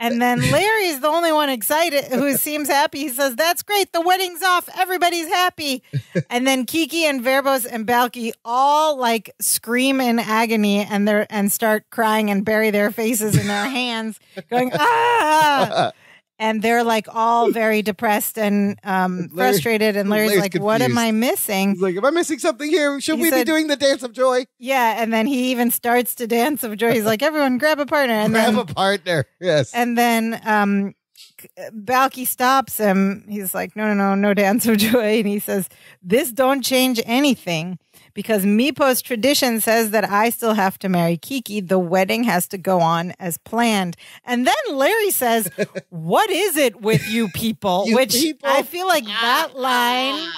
And then Larry's the only one excited who seems happy. He says, "That's great. The wedding's off. Everybody's happy." And then Kiki and Verbos and Balki all like scream in agony and start crying and bury their faces in their hands, going, "Ah!" And they're like all very depressed and frustrated. And Larry's like, confused. "What am I missing?" He's like, "Am I missing something here? Should we be doing the dance of joy?" Yeah. And then he even starts to dance of joy. He's like, "Everyone grab a partner." And grab a partner. Yes. And then Balki stops him. He's like, no dance of joy. And he says, "This don't change anything. Because Meepo's tradition says that I still have to marry Kiki. The wedding has to go on as planned." And then Larry says, "What is it with you people?" I feel like that line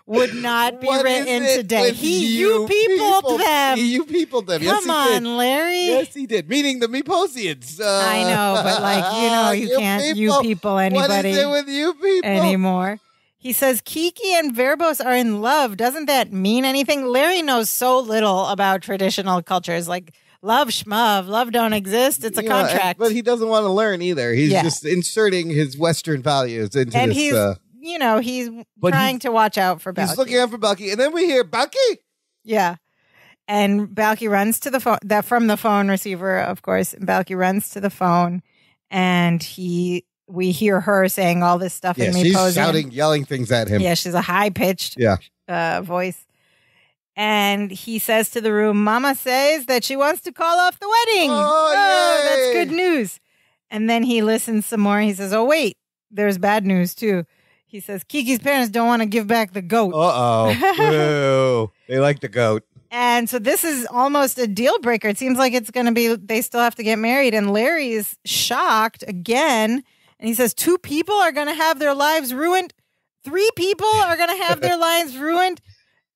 would not be written today. You peopled them. You peopled them. Yes, Come on, did. Larry. Yes, he did. Meaning the Meeposians. I know, but like, you can't you people anybody what is it with you people? Anymore. He says, Kiki and Verbos are in love. Doesn't that mean anything? Larry knows so little about traditional cultures. Like, love schmuv, love don't exist. It's a contract. But he doesn't want to learn either. He's just inserting his Western values into this. He's trying to watch out for Balki. He's looking out for Balki. And then we hear, "Balki?" Yeah. And Balki runs to the phone, from the phone receiver, of course. And Balki runs to the phone and he we hear her saying all this stuff Yeah, and me she's posing. shouting, yelling things at him. Yeah, she's a high-pitched voice. And he says to the room, Mama says that she wants to call off the wedding. Oh, yay. That's good news. And then he listens some more. He says, oh, wait, there's bad news, too. He says, Kiki's parents don't want to give back the goat. Uh-oh. They like the goat. And so this is almost a deal breaker. It seems like it's going to be, they still have to get married. And Larry is shocked again. And he says, 2 people are going to have their lives ruined. 3 people are going to have their lives ruined.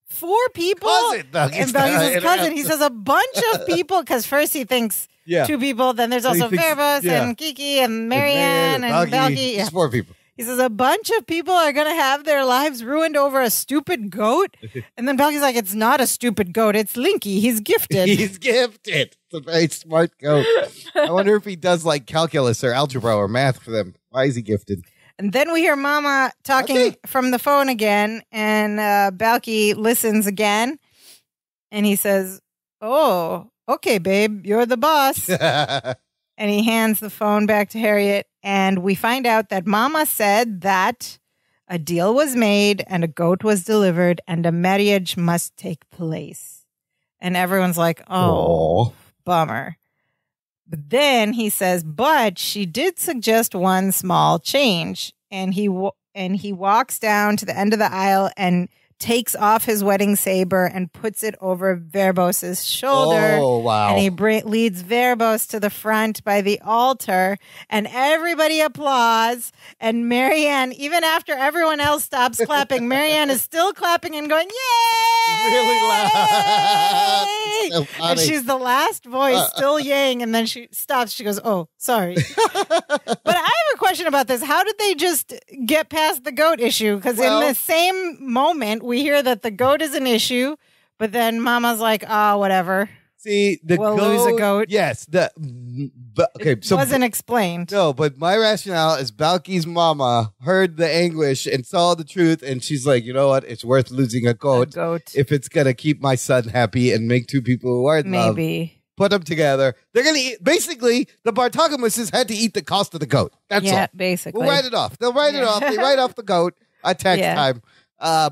4 people. Cousin. And Belky's cousin. He says a bunch of people, because first he thinks 2 people. Then there's also Verbos and Kiki and Marianne and Belky. It's 4 people. He says a bunch of people are going to have their lives ruined over a stupid goat. And then Belky's like, it's not a stupid goat. It's Linky. He's gifted. He's gifted. It's a very smart goat. I wonder if he does like calculus or algebra or math for them. Why is he gifted? And then we hear Mama talking from the phone again. And Belky listens again. And he says, oh, okay, babe, you're the boss. And he hands the phone back to Harriet. And we find out that Mama said that a deal was made and a goat was delivered and a marriage must take place. And everyone's like, oh, bummer. But then he says, but she did suggest one small change. And he walks down to the end of the aisle and takes off his wedding saber and puts it over Verbos's shoulder. Oh, wow. And he leads Verbos to the front by the altar, and everybody applauds. And Marianne, even after everyone else stops clapping, Marianne is still clapping and going, yay! Really loud. So and she's the last voice still yaying, and then she stops. She goes, oh, sorry. But I have a question about this. How did they just get past the goat issue? Because in the same moment, we hear that the goat is an issue, but then Mama's like, oh, whatever. See, we'll lose a goat. Yes. It wasn't explained. No, but my rationale is Balky's mama heard the anguish and saw the truth, and she's like, you know what? It's worth losing a goat if it's going to keep my son happy and make 2 people who are in love. Maybe. Put them together. They're going to eat. Basically, the Bartogamuses had to eat the cost of the goat. That's all. Yeah, basically. We'll write it off. They'll write it off. They write off the goat at tax time.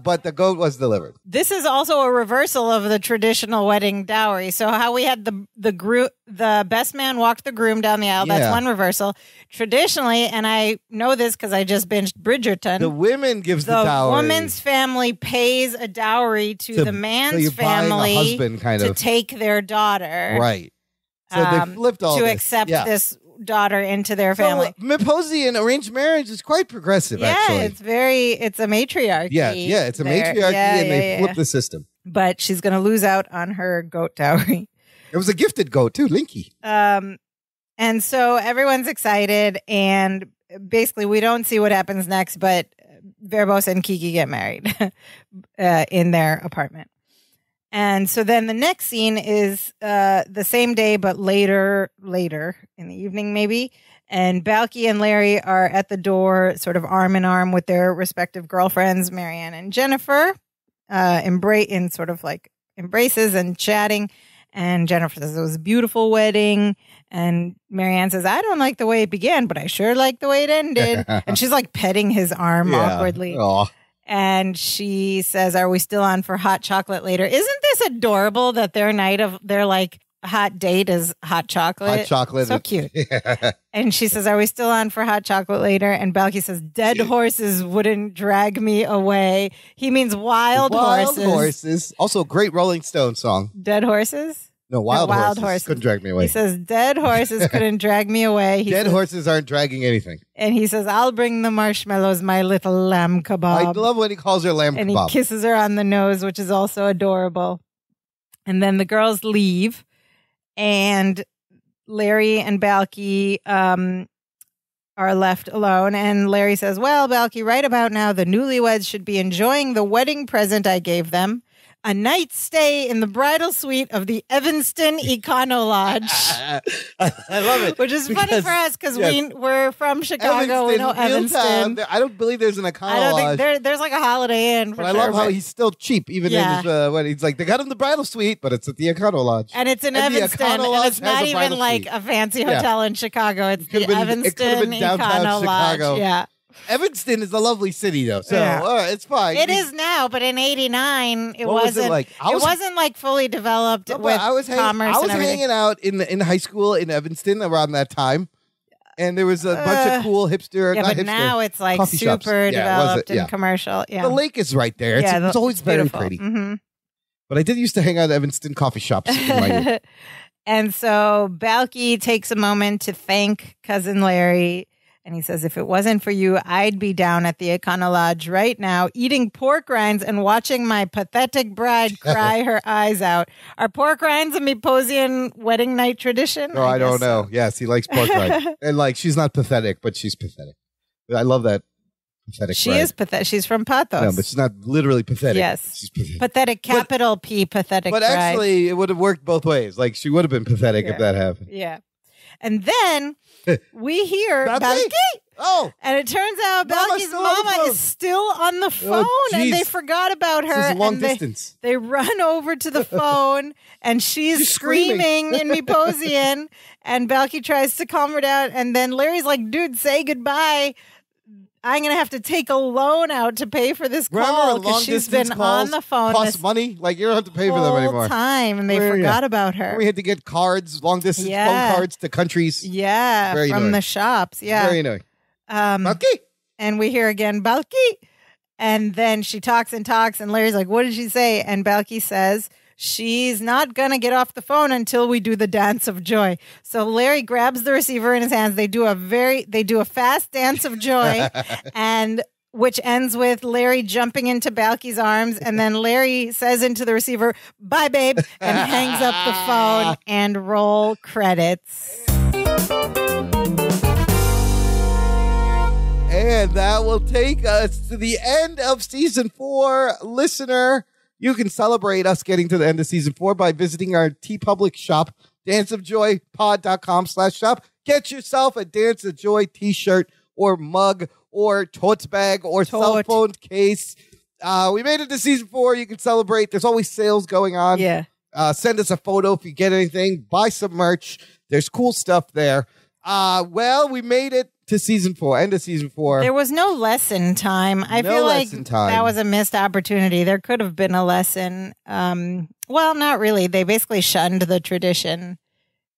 But the goat was delivered. This is also a reversal of the traditional wedding dowry. So how we had the best man walked the groom down the aisle. That's one reversal. Traditionally, and I know this because I just binged Bridgerton. The women gives the dowry. The woman's family pays a dowry to the man's family husband, to take their daughter. Right. So they flipped all to this. accept this daughter into their family. So, Mimposian arranged marriage is quite progressive, actually. It's a matriarchy. Yeah, it's a matriarchy, and they flipped the system. But she's going to lose out on her goat dowry. It was a gifted goat, too, Linky. And so everyone's excited, and basically we don't see what happens next, but Verbos and Kiki get married in their apartment. And so then the next scene is the same day, but later in the evening, maybe. And Balky and Larry are at the door, sort of arm in arm with their respective girlfriends, Marianne and Jennifer, in sort of like embraces and chatting. And Jennifer says it was a beautiful wedding. And Marianne says, I don't like the way it began, but I sure like the way it ended. And she's like petting his arm awkwardly. Aww. And she says, are we still on for hot chocolate later? Isn't this adorable that their like hot date is hot chocolate? Hot chocolate. So cute. Yeah. And she says, are we still on for hot chocolate later? And Balky says, dead horses wouldn't drag me away. He means wild horses. Wild horses. Also a great Rolling Stone song. Dead horses? No, wild horses couldn't drag me away. He says, dead horses couldn't drag me away. Dead horses aren't dragging anything. And he says, I'll bring the marshmallows, my little lamb kebab. I love when he calls her lamb kebab. And he kisses her on the nose, which is also adorable. And then the girls leave, and Larry and Balky are left alone. And Larry says, well, Balky, right about now, the newlyweds should be enjoying the wedding present I gave them. a night's stay in the bridal suite of the Evanston Econo Lodge. I love it. Which is funny for us because we're from Chicago. We know Evanston. I don't believe there's an Econo Lodge. I don't think there's like a Holiday Inn. But I love how he's still cheap, even in his, when he's like, they got him the bridal suite, but it's at the Econo Lodge. And it's in Evanston, and it's not even like a fancy hotel in Chicago. It's the Evanston Econo Lodge. Yeah. Evanston is a lovely city, though, so it's fine. It is now, but in '89, it wasn't like? It wasn't like fully developed with commerce. I was hanging out in high school in Evanston around that time, and there was a bunch of cool hipster. Yeah, not but hipster, now it's like super developed and commercial. Yeah, the lake is right there. It's always very pretty. Mm-hmm. But I did used to hang out at Evanston coffee shops. In my youth. And so Balky takes a moment to thank Cousin Larry. And he says, if it wasn't for you, I'd be down at the Econo Lodge right now eating pork rinds and watching my pathetic bride cry her eyes out. Are pork rinds a Meposian wedding night tradition? No, I don't know. Yes, he likes pork rinds. And like, she's not pathetic, but she's pathetic. I love that pathetic She bride. is pathetic. She's from Pathos. No, but she's not literally pathetic. Yes. She's pathetic. Pathetic, capital P, pathetic But bride. actually, it would have worked both ways. Like, she would have been pathetic if that happened. Yeah. And then we hear Balky. Oh. And it turns out Balky's mama is still on the phone, and they forgot about her. This is long distance. They run over to the phone, and she's screaming in Meposian, and Balky tries to calm her down, and then Larry's like, dude, say goodbye. I'm going to have to take a loan out to pay for this call because she's been on the phone. Cost money? Like, you don't have to pay for them anymore. Time, and they forgot about her. We had to get cards, long distance phone cards to countries. Yeah, very from annoying. the shops. Yeah. Very annoying. Balky. And we hear again, Balky. And then she talks, and Larry's like, what did she say? And Balky says, she's not going to get off the phone until we do the dance of joy. So Larry grabs the receiver in his hands. They do a fast dance of joy, and which ends with Larry jumping into Balky's arms. And then Larry says into the receiver, bye, babe, and hangs up the phone, and roll credits. And that will take us to the end of season 4. Listener, you can celebrate us getting to the end of season 4 by visiting our TeePublic shop, danceofjoypod.com/shop. Get yourself a Dance of Joy t-shirt or mug or tote bag or cell phone case. We made it to season 4. You can celebrate. There's always sales going on. Yeah. Send us a photo if you get anything. Buy some merch. There's cool stuff there. We made it to season 4, end of season 4. There was no lesson time. I feel like that was a missed opportunity. There could have been a lesson. Well, not really. They basically shunned the tradition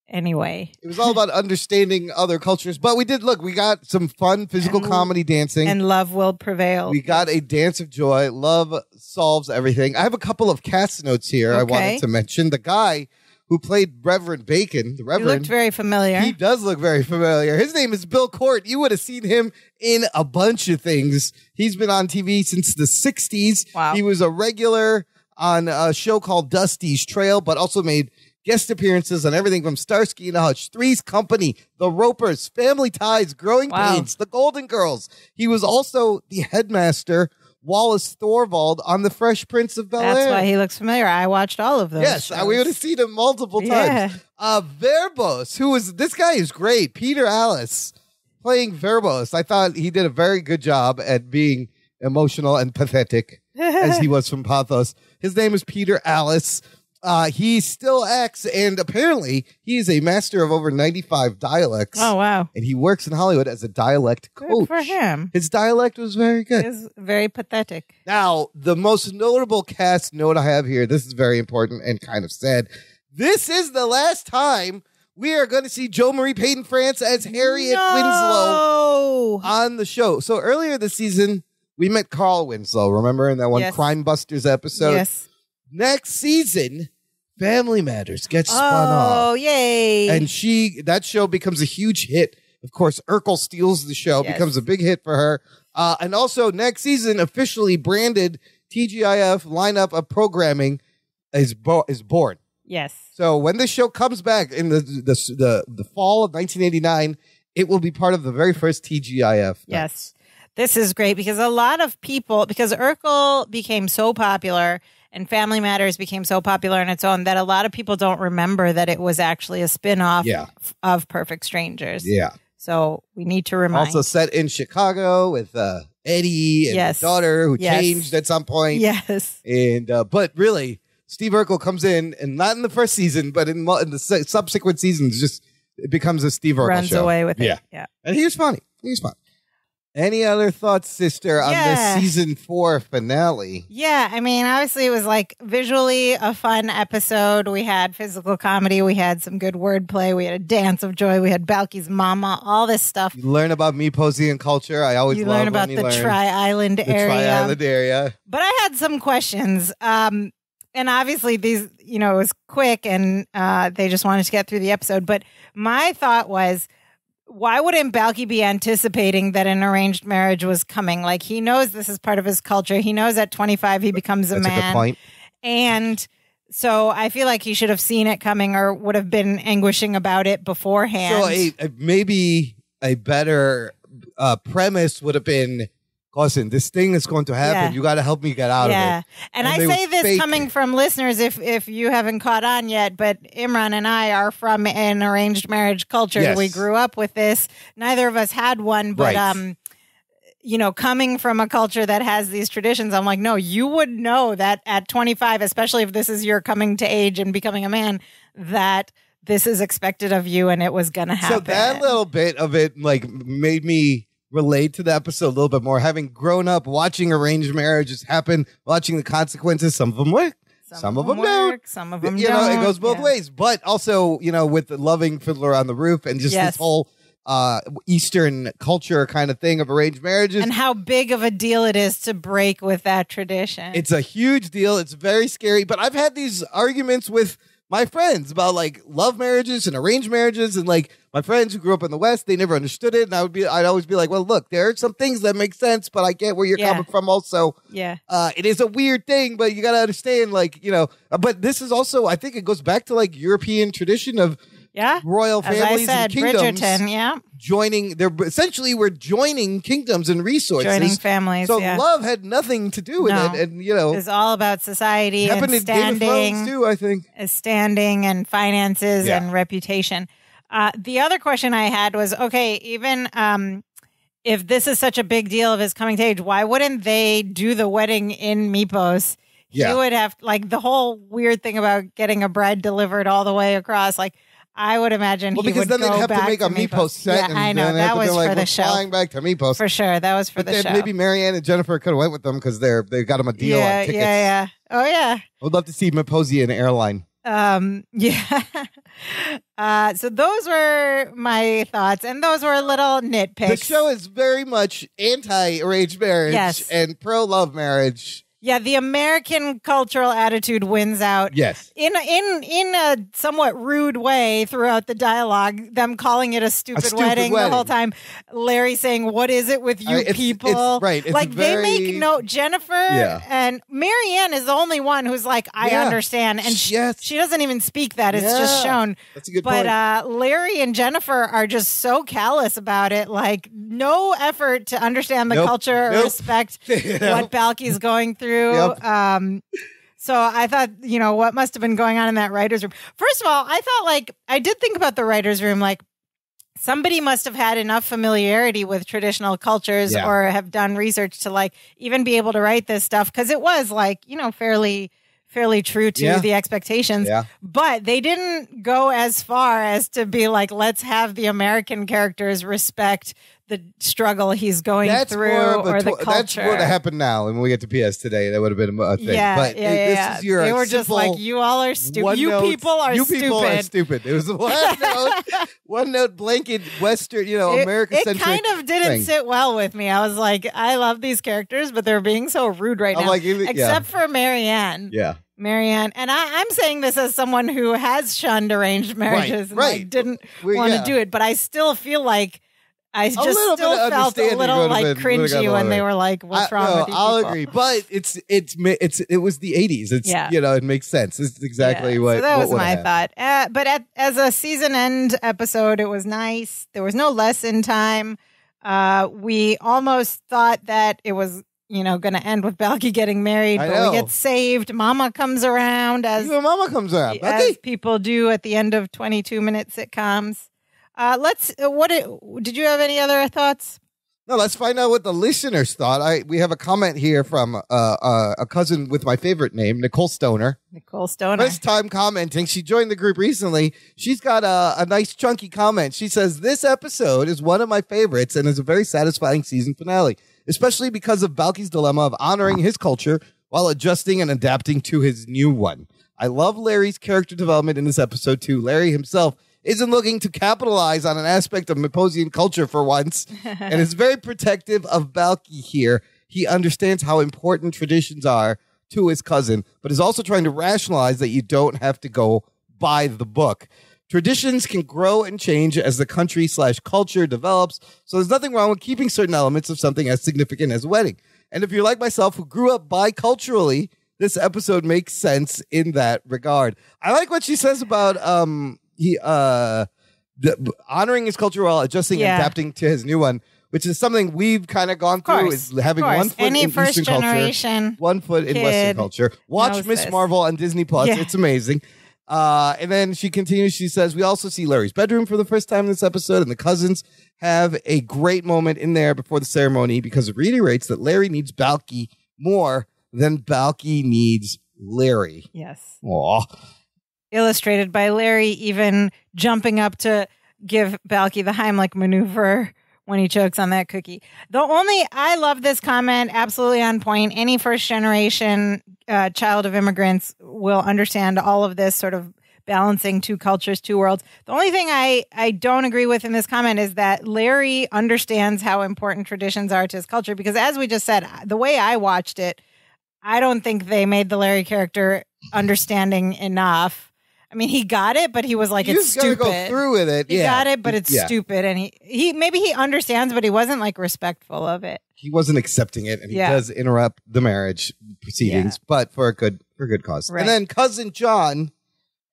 anyway. It was all about understanding other cultures. But we got some fun physical comedy dancing. And love will prevail. We got a dance of joy. Love solves everything. I have a couple of cast notes here I wanted to mention. The guy who played Reverend Bacon, the Reverend. He looked very familiar. He does look very familiar. His name is Bill Court. You would have seen him in a bunch of things. He's been on TV since the 60s. Wow. He was a regular on a show called Dusty's Trail, but also made guest appearances on everything from Starsky and Hutch, Three's Company, The Ropers, Family Ties, Growing Pains, The Golden Girls. He was also the headmaster, Wallace Thorvald, on The Fresh Prince of Bel-Air. That's why he looks familiar. I watched all of those. Yes, we would have seen him multiple times. Verbos, this guy is great. Peter Alice playing Verbos. I thought he did a very good job at being emotional and pathetic as he was from Pathos. His name is Peter Alice. He still acts, and apparently he is a master of over 95 dialects. Oh, wow. And he works in Hollywood as a dialect coach. Good for him. His dialect was very good. It was very pathetic. Now, the most notable cast note I have here, this is very important and kind of sad. This is the last time we are going to see Jo Marie Payton France as Harriet Winslow on the show. So earlier this season, we met Carl Winslow, remember, in that one Crime Busters episode? Yes. Next season, Family Matters gets spun off. Oh, yay. And that show becomes a huge hit. Of course, Urkel steals the show, becomes a big hit for her. And also, next season, officially branded TGIF lineup of programming is born. Yes. So when this show comes back in the fall of 1989, it will be part of the very first TGIF. Yes. This is great because a lot of people, because Urkel became so popular and Family Matters became so popular on its own that a lot of people don't remember that it was actually a spin-off of Perfect Strangers. Yeah. So we need to remind. Also set in Chicago with Eddie and his daughter who changed at some point. Yes. And but really, Steve Urkel comes in, and not in the first season, but in the subsequent seasons, just it becomes a Steve Urkel runs show. away with it. Yeah. And he was funny. Any other thoughts, sister, on this season 4 finale? Yeah, I mean, obviously it was like visually a fun episode. We had physical comedy. We had some good wordplay. We had a dance of joy. We had Balky's mama, all this stuff. You learn about Meposian culture. I always love learn about when the you learn Tri-Island area. Tri-Island area. But I had some questions. And obviously these, it was quick and they just wanted to get through the episode. But my thought was, why wouldn't Balky be anticipating that an arranged marriage was coming? Like, he knows this is part of his culture. He knows at 25 he becomes a man. That's a good point. And so I feel like he should have seen it coming or would have been anguishing about it beforehand. So maybe a better premise would have been, listen, this thing is going to happen. You got to help me get out of it. And I say this coming from listeners, if you haven't caught on yet, but Imran and I are from an arranged marriage culture. Yes. We grew up with this. Neither of us had one, but coming from a culture that has these traditions, I'm like, no, you would know that at 25, especially if this is your coming to age and becoming a man, that this is expected of you and it was going to happen. So that little bit of it made me relate to the episode a little bit more, having grown up watching arranged marriages happen, watching the consequences. Some of them work, some of them don't. Some of them don't. It goes both ways. But also, with the loving Fiddler on the Roof and just this whole Eastern culture kind of thing of arranged marriages. And how big of a deal it is to break with that tradition. It's a huge deal. It's very scary. But I've had these arguments with my friends about love marriages and arranged marriages, and my friends who grew up in the West, they never understood it. And I'd always be like, well, look, there are some things that make sense, but I get where you're coming from also. Yeah. It is a weird thing, but you got to understand, but this is also, I think it goes back to European tradition of royal families and kingdoms. Bridgerton, we're joining kingdoms and resources. Joining families, So love had nothing to do with it. And, it's all about society and happened in Game of Thrones too, I think. Standing and finances and reputation. The other question I had was, okay, even if this is such a big deal of his coming to age, why wouldn't they do the wedding in Mypos? He would have, the whole weird thing about getting a bride delivered all the way across, I would imagine he would go back to Mypos. Because then they'd have to make a Mypos set. Yeah, I know. That was for the show. Flying back to Mypos. For sure. That was for the show. Maybe Marianne and Jennifer could have went with them because they got them a deal on tickets. Yeah. Oh, yeah. I would love to see Myposian airline. So those were my thoughts, and those were little nitpicks. The show is very much anti-arranged marriage and pro-love marriage. Yeah, the American cultural attitude wins out. Yes. In a somewhat rude way throughout the dialogue, them calling it a stupid wedding the whole time. Larry saying, "What is it with you people?" Right. It's they make no. Jennifer and Marianne is the only one who's like, I understand. And she doesn't even speak that. It's just shown. That's a good point. But Larry and Jennifer are just so callous about it. No effort to understand the culture or respect what Balky's going through. So I thought, what must have been going on in that writer's room. First of all, I thought I did think about the writer's room, somebody must have had enough familiarity with traditional cultures or have done research to even be able to write this stuff. Cause it was fairly true to the expectations, but they didn't go as far as to be let's have the American characters respect the struggle he's going through or the culture. That's what happened now. And when we get to PS today, that would have been a thing. This is your they were just you all are stupid. You people are stupid. It was a one note blanket Western, America-centric It kind of didn't sit well with me. I was like, I love these characters, but they're being so rude right now. Except for Marianne. Yeah. Marianne, and I'm saying this as someone who has shunned arranged marriages and didn't want to do it, but I still feel I just still felt a little cringy when they were "What's wrong with you?" I'll agree, but it was the '80s. It makes sense. It's exactly what. So that was my thought. But as a season end episode, it was nice. There was no lesson time. We almost thought that it was going to end with Balky getting married, I but know. we get saved. Mama comes around as people do at the end of 22-minute sitcoms. Did you have any other thoughts? No, let's find out what the listeners thought. We have a comment here from a cousin with my favorite name, Nicole Stoner. Nicole Stoner. First time commenting. She joined the group recently. She's got a nice chunky comment. She says, this episode is one of my favorites and is a very satisfying season finale, especially because of Balky's dilemma of honoring his culture while adjusting and adapting to his new one. I love Larry's character development in this episode too. Larry himself isn't looking to capitalize on an aspect of Myposian culture for once, and is very protective of Balky here. He understands how important traditions are to his cousin, but is also trying to rationalize that you don't have to go by the book. Traditions can grow and change as the country/culture develops, so there's nothing wrong with keeping certain elements of something as significant as a wedding. And if you're like myself, who grew up biculturally, this episode makes sense in that regard. I like what she says about honoring his culture while adjusting and adapting to his new one, which is something we've kind of gone through, is having one foot in Eastern culture, one foot in Western culture. Watch Miss Marvel on Disney Plus. Yeah. It's amazing. And then she continues, she says, we also see Larry's bedroom for the first time in this episode, and the cousins have a great moment in there before the ceremony because it reiterates that Larry needs Balky more than Balky needs Larry. Yes. Aw. Illustrated by Larry even jumping up to give Balky the Heimlich maneuver when he chokes on that cookie. I love this comment, absolutely on point. Any first generation child of immigrants will understand all of this sort of balancing two cultures, two worlds. The only thing I don't agree with in this comment is that Larry understands how important traditions are to his culture, because as we just said, the way I watched it, I don't think they made the Larry character understanding enough. I mean, he got it, but he was like, it's stupid. Go through with it. He got it, but it's stupid. And he maybe he understands, but he wasn't like respectful of it. He wasn't accepting it, and he does interrupt the marriage proceedings, but for a good cause. Right. And then Cousin John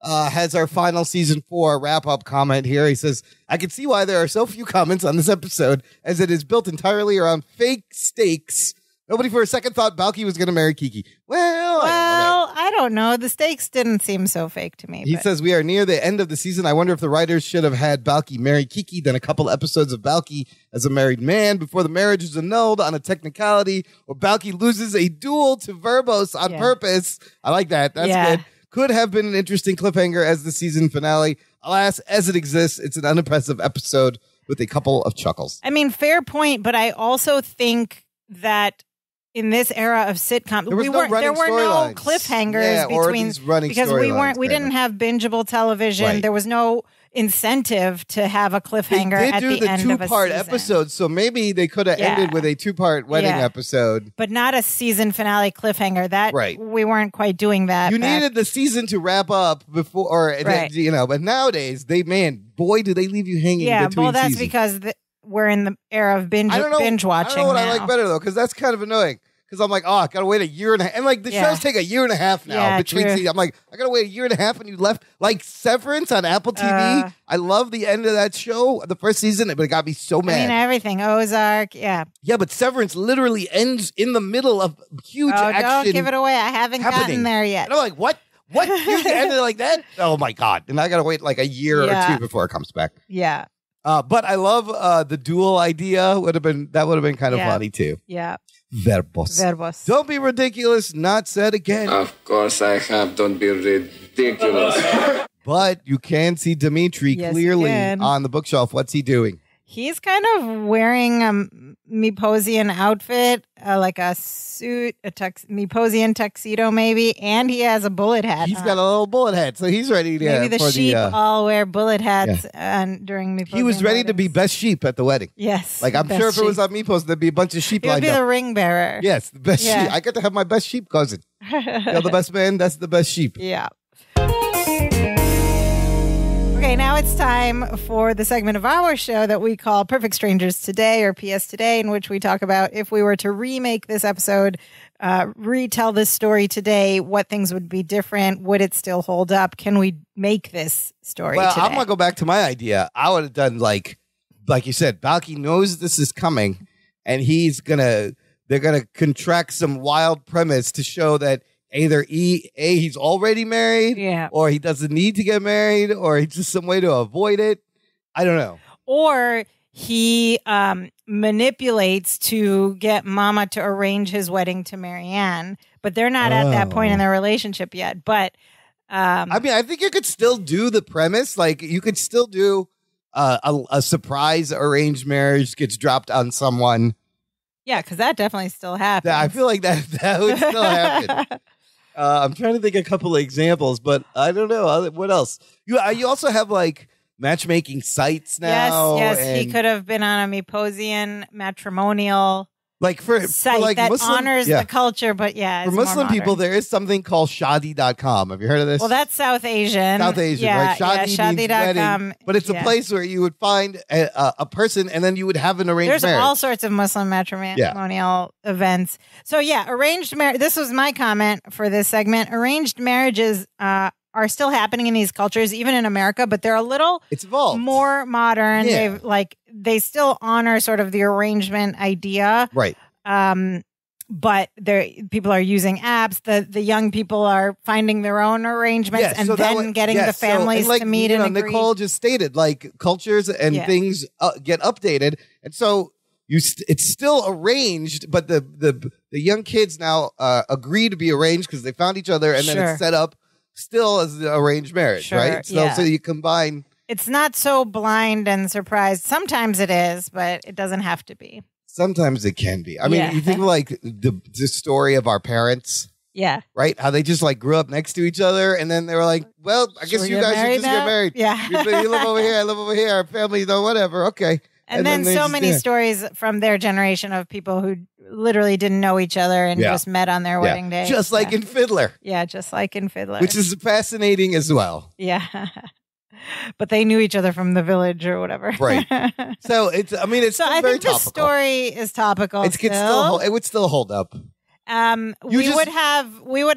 has our final season 4 wrap-up comment here. He says, I can see why there are so few comments on this episode, as it is built entirely around fake stakes. Nobody for a second thought Balky was going to marry Kiki. Well, I don't know. The stakes didn't seem so fake to me. He says, we are near the end of the season. I wonder if the writers should have had Balky marry Kiki, then a couple episodes of Balky as a married man before the marriage is annulled on a technicality, or Balky loses a duel to Verbos on purpose. I like that. That's good. Could have been an interesting cliffhanger as the season finale. Alas, as it exists, it's an unimpressive episode with a couple of chuckles. I mean, fair point, but I also think that in this era of sitcom, there were no cliffhangers between, because we didn't have bingeable television. Right. There was no incentive to have a cliffhanger at the end of a season. They did do the 2-part episode, so maybe they could have ended with a 2-part wedding episode, but not a season finale cliffhanger. That we weren't quite doing that. You needed the season to wrap up before, But nowadays, do they leave you hanging? Yeah, between that's seasons. Because we're in the era of binge watching. I don't know what I like better though, because that's kind of annoying. Because I'm like, I gotta wait a year and a half, and like the shows take a year and a half now between seasons. I'm like, I gotta wait a year and a half, and you left like Severance on Apple TV. I love the end of that show, the first season, but it got me so mad. I mean, everything, Ozark, yeah, but Severance literally ends in the middle of huge action. Don't give it away. I haven't gotten there yet. And I'm like, what? You ended like that? Oh my god! And I gotta wait like a year or 2 before it comes back. Yeah. But I love the dual idea. That would have been kind of funny too. Yeah. Verbos. Don't be ridiculous. Not said again. Of course I have. Don't be ridiculous. But you can see Dimitri clearly on the bookshelf. What's he doing? He's kind of wearing a Myposian outfit, like a suit, Myposian tuxedo maybe, and he has a bullet hat. He's got a little bullet hat, so he's ready to. Maybe the sheep all wear bullet hats during Myposian. He was ready to be best sheep at the wedding. Yes, like I'm sure if it was on Mypos, there'd be a bunch of sheep lined up. He would be the ring bearer. Yes, the best sheep. I get to have my best sheep cousin. The best man. That's the best sheep. Yeah. Okay, now it's time for the segment of our show that we call Perfect Strangers Today, or PS Today, in which we talk about if we were to remake this episode, retell this story today, what things would be different? Would it still hold up? Can we make this story today? I'm going to go back to my idea. I would have done like you said, Balky knows this is coming, and he's going to they're going to contract some wild premise to show that either he's already married, or he doesn't need to get married, or he's just some way to avoid it. I don't know. Or he manipulates to get Mama to arrange his wedding to Marianne, but they're not at that point in their relationship yet. But I mean, I think you could still do the premise. Like, you could still do a surprise arranged marriage gets dropped on someone. Yeah, because that definitely still happens. I feel like that would still happen. I'm trying to think of a couple of examples, but I don't know. What else? You also have like matchmaking sites now. Yes, he could have been on a Meposian matrimonial like for like that Muslim, honors the culture, but for Muslim people, there is something called shadi.com. Have you heard of this? Well, that's South Asian. Right? Shadi means wedding, but it's a place where you would find a person and then you would have an arranged marriage. There's all sorts of Muslim matrimonial events. So arranged marriage. This was my comment for this segment. Arranged marriages are still happening in these cultures, even in America, but they're a little more modern. Yeah. They still honor sort of the arrangement idea. Right. But people are using apps. The young people are finding their own arrangements and then getting the families to meet and agree. Nicole just stated, like, cultures and things get updated. And so it's still arranged, but the young kids now agree to be arranged because they found each other, and then it's set up still as the arranged marriage, right? So you combine. It's not so blind and surprised. Sometimes it is, but it doesn't have to be. Sometimes it can be. I mean, you think like the story of our parents. Yeah. Right? How they just like grew up next to each other, and then they were like, well, I guess you guys should just get married. Yeah. You live over here, I live over here, our family, whatever. Okay. And then so many stories from their generation of people who literally didn't know each other and just met on their wedding day. Just like in Fiddler. Yeah, just like in Fiddler. Which is fascinating as well. Yeah. But they knew each other from the village or whatever. Right. So it's I very think topical. the story is topical. It would still hold up. We would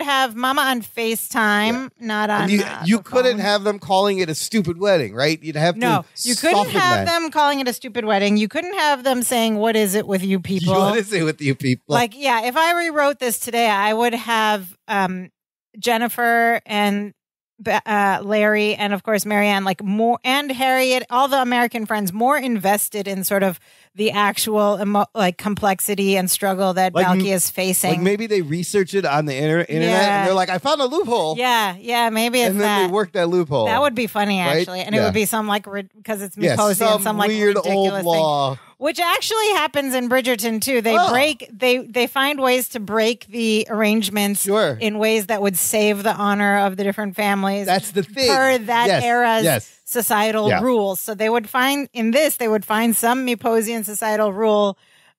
have Mama on FaceTime, not on. You couldn't have them calling it a stupid wedding, right? You'd have to. You couldn't have them calling it a stupid wedding. You couldn't have them saying, "What is it with you people?" What is it with you people? Like, if I rewrote this today, I would have Jennifer and Larry and of course Marianne, like more, and Harriet, all the American friends, more invested in sort of the actual complexity and struggle that Balki is facing. Like maybe they research it on the internet and they're like, I found a loophole. Yeah, maybe it's and then they work that loophole. That would be funny, actually. And it would be some because it's Meposian, some like weird ridiculous old law. thing. Which actually happens in Bridgerton too. They find ways to break the arrangements in ways that would save the honor of the different families. That's the thing. Per that era's societal rules. So they would find some Meposian societal rule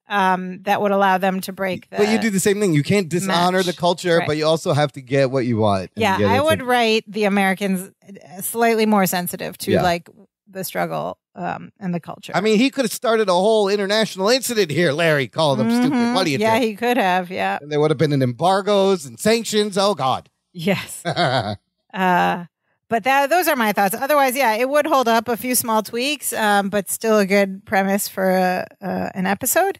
that would allow them to break the. But you do the same thing. You can't dishonor the culture, but you also have to get what you want. Yeah, I would write the Americans slightly more sensitive to like the struggle and the culture. I mean, he could have started a whole international incident here, Larry, calling them stupid. What do you think? Yeah, he could have, And there would have been embargoes and sanctions. Oh, God. Yes. But those are my thoughts. Otherwise, it would hold up, a few small tweaks, but still a good premise for an episode.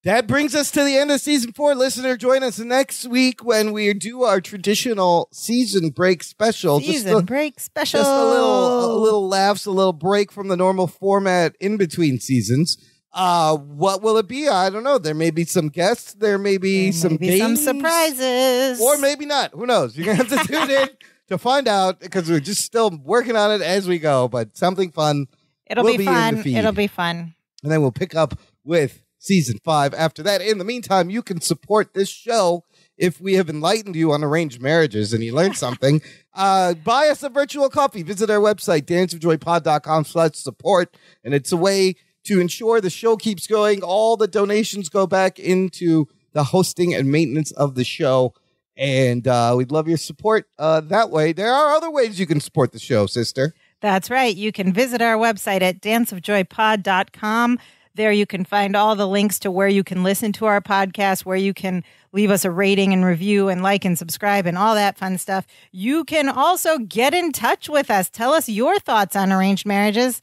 That brings us to the end of season 4. Listener, join us next week when we do our traditional season break special. Just a little laughs, a little break from the normal format in between seasons. What will it be? I don't know. There may be some guests. There may be some surprises. Or maybe not. Who knows? You're going to have to tune in to find out, because we're just still working on it as we go. But something fun. It'll be fun. It'll be fun. And then we'll pick up with season 5 after that. In the meantime, you can support this show if we have enlightened you on arranged marriages and you learned something. Buy us a virtual coffee. Visit our website, danceofjoypod.com/support. And it's a way to ensure the show keeps going. All the donations go back into the hosting and maintenance of the show. And we'd love your support that way. There are other ways you can support the show, sister. That's right. You can visit our website at danceofjoypod.com. There you can find all the links to where you can listen to our podcast, where you can leave us a rating and review and like and subscribe and all that fun stuff. You can also get in touch with us. Tell us your thoughts on arranged marriages.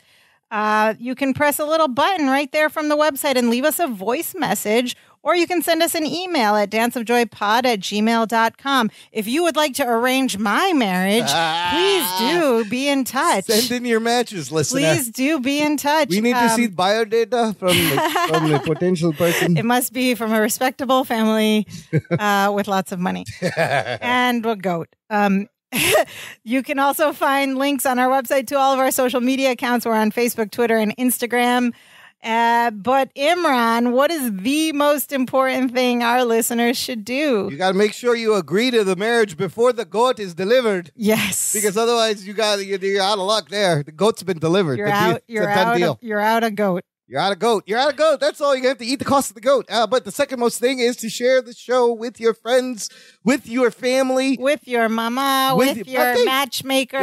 You can press a little button right there from the website and leave us a voice message, Or you can send us an email at danceofjoypod@gmail.com. If you would like to arrange my marriage, please do be in touch. Send in your matches, listener. Please do be in touch. We need to see biodata from the potential person. It must be from a respectable family with lots of money and a goat. You can also find links on our website to all of our social media accounts. We're on Facebook, Twitter, and Instagram. But Imran, what is the most important thing our listeners should do? You got to make sure you agree to the marriage before the goat is delivered. Yes. Because otherwise you're out of luck there. The goat's been delivered. You're out a goat. You're out of goat. You're out of goat. That's all. You have to eat the cost of the goat. But the second most thing is to share the show with your friends, with your family, with your mama, with your matchmaker,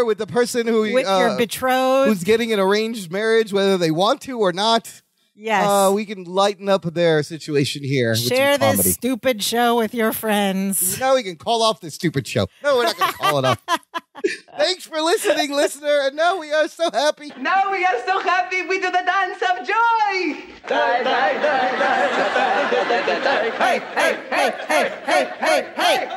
with the person who with your betrothed, who's getting an arranged marriage, whether they want to or not. Yes. We can lighten up their situation here. Share with some this stupid show with your friends. Now we can call off this stupid show. No, we're not going to call it off. Thanks for listening, listener. And now we are so happy. Now we are so happy we do the dance of joy. Die, die, die, die, die, die, die, die, die. Hey, hey, hey, hey, hey, hey, hey.